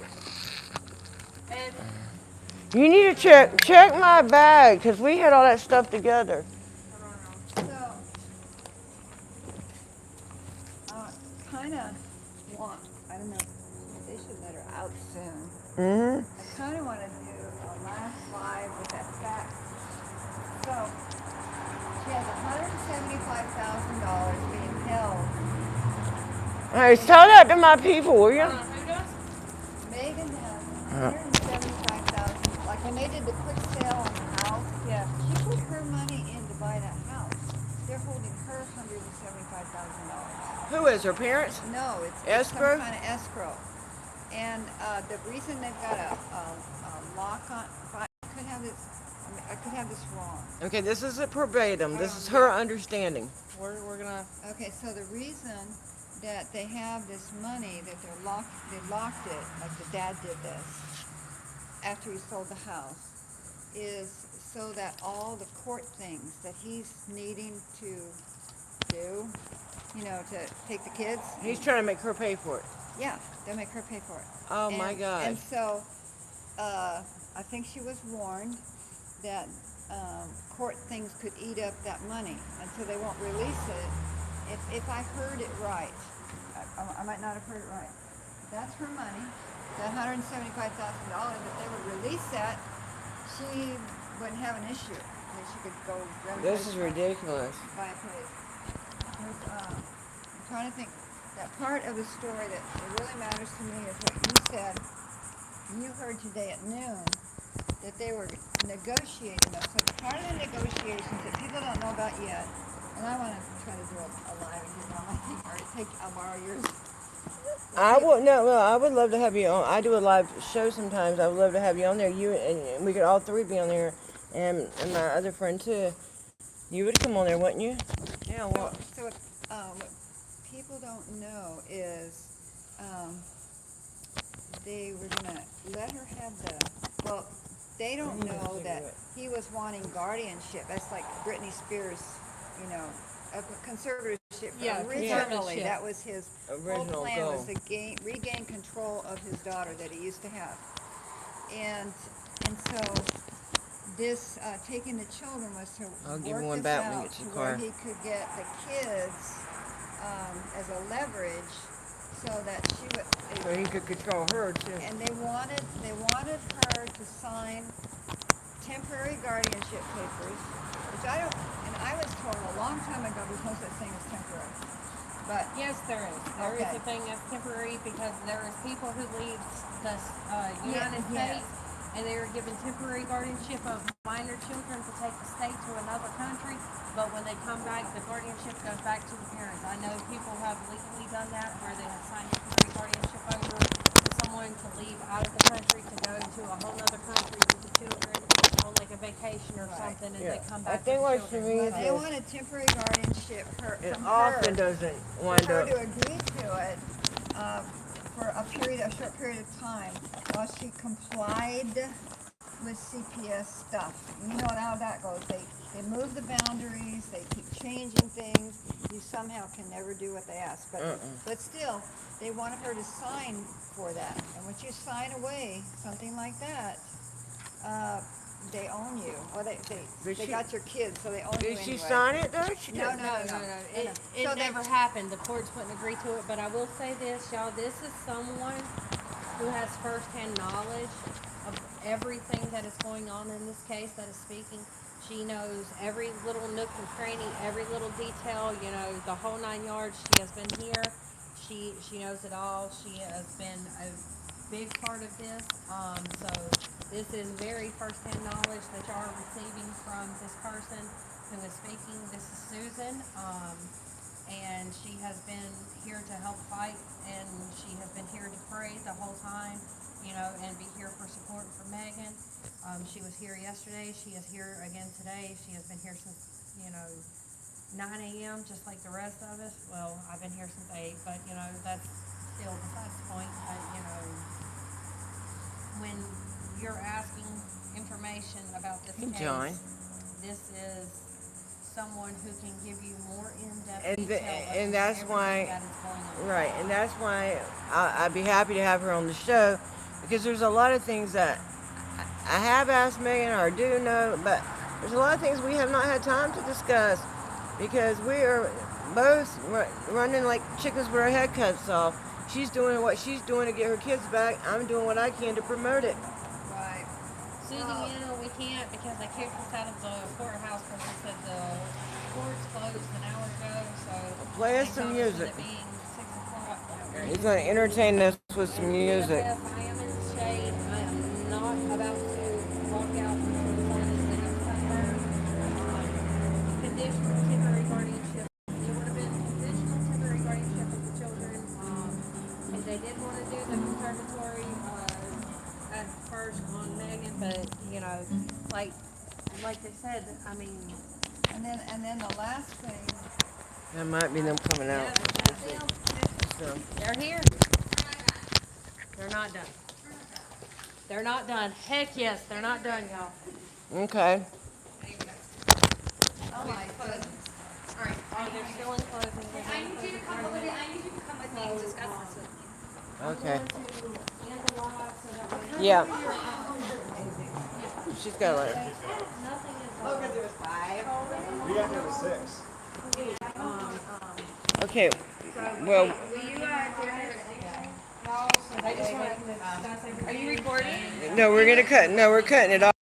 you need to check my bag, because we had all that stuff together. So, kind of want, I don't know, they should let her out soon. Mm-hmm. I kind of want to do a last live with that fact. So, she has $175,000 being held. Hey, tell that to my people, will you? Megan has $175,000. Like when they did the quick sale on the house, Yeah. she put her money in to buy that house. They're holding her $175,000. Who is her parents? No, it's Escrow? some kind of escrow. And the reason they've got a lock on, I could have this, I could have this wrong. Okay, this isn't verbatim. This is her understanding. We're gonna. Okay, so the reason that they have this money that they locked it, like the dad did this, after he sold the house, is so that all the court things that he's needing to do, you know, to take the kids. He's trying to make her pay for it. Yeah, they'll make her pay for it. Oh, my God. And so, I think she was warned that court things could eat up that money, and so they won't release it. If I heard it right, I might not have heard it right. That's her money, that $175,000. If they would release that, she wouldn't have an issue. That she could go. This is ridiculous. Buy a place. I'm trying to think. That part of the story that really matters to me is what you said. You heard today at noon that they were negotiating. So part of the negotiations that people don't know about yet, and I want to try to do a live and get on my thing, or I'll borrow yours. I would love to have you on. I do a live show sometimes. I would love to have you on there. You and we could all three be on there, and my other friend too. You would come on there, wouldn't you? Yeah. Well. So what people don't know is they were gonna let her have they don't know that he was wanting guardianship. That's like Britney Spears, you know, a conservatorship. Yeah, Originally, conservatorship. that was his Original whole plan, goal. was to regain control of his daughter that he used to have. And so this taking the children was to I'll give work you one this back when we out get to to the where car. he could get the kids as a leverage so that she would. So he could control her too. And they wanted her to sign temporary guardianship papers, which I don't. And I was told a long time ago there's no such thing as temporary. But Yes, there is. There is Okay. a thing that's temporary because there is people who leave the United yes. States and they are given temporary guardianship of minor children to take the state to another country. But when they come back, the guardianship goes back to the parents. I know people have legally done that where they have signed temporary guardianship over to someone to leave out of the country to go to a whole other country with the children on like a vacation or Right. something, and Yeah. they come I back think with what the she children. means they is wanted temporary guardianship it from often her. doesn't For wind her up. to agree to it for a short period of time, while she complied with CPS stuff. You know how that goes. They move the boundaries. They keep changing things. You somehow can never do what they ask. But still, they wanted her to sign for that. And once you sign away something like that, they own you. Well, they Did they she- got your kids, so they own you Did she anyway. sign it though? She No, didn't. no. It So they- never happened. The courts wouldn't agree to it. But I will say this, y'all. This is someone who has firsthand knowledge of everything that is going on in this case that is speaking. She knows every little nook and cranny, every little detail, you know, the whole 9 yards. She has been here. She knows it all. She has been a big part of this. So this is very firsthand knowledge that y'all are receiving from this person who is speaking. This is Susan. And she has been here to help fight, and she has been here to pray the whole time, you know, and be here for support for Megan. She was here yesterday. She is here again today. She has been here since, 9 a.m., just like the rest of us. Well, I've been here since 8, but, that's still besides the point. When you're asking information about this Hey, case, John. this is someone who can give you more in-depth And detail and of that's everything why, that is going on. right, and that's why I'd be happy to have her on the show, because there's a lot of things that I have asked Megan or do know, but there's a lot of things we have not had time to discuss because we are both running like chickens with our head cuts off. She's doing what she's doing to get her kids back. I'm doing what I can to promote it. Right. Susie, we can't because they kicked us out of the courthouse because they said the courts closed an hour ago. So Play us they some told us with music. it being 6 o'clock. He's going to entertain us with some music. Yes, I am in the shade. I am not about to walk out into the sun and sit outside. Conditional temporary guardianship. It would have been conditional temporary guardianship of the children. And they did want to do the conservatory at first on Megan, but like they said, I mean, And then the last thing. That might be them coming out. that's them. So, They're here. They're not done. They're not done. Heck yes, they're not done, y'all. okay. Oh my goodness. Oh, they're still in closing. I need you to come with me. I need you to come with me and discuss this with me. Okay. End the live so that way Yeah. She's got like. nothing is. We got there at 6. Okay. Well, I just want to. Are you recording? no, we're gonna cut. No, we're cutting it off.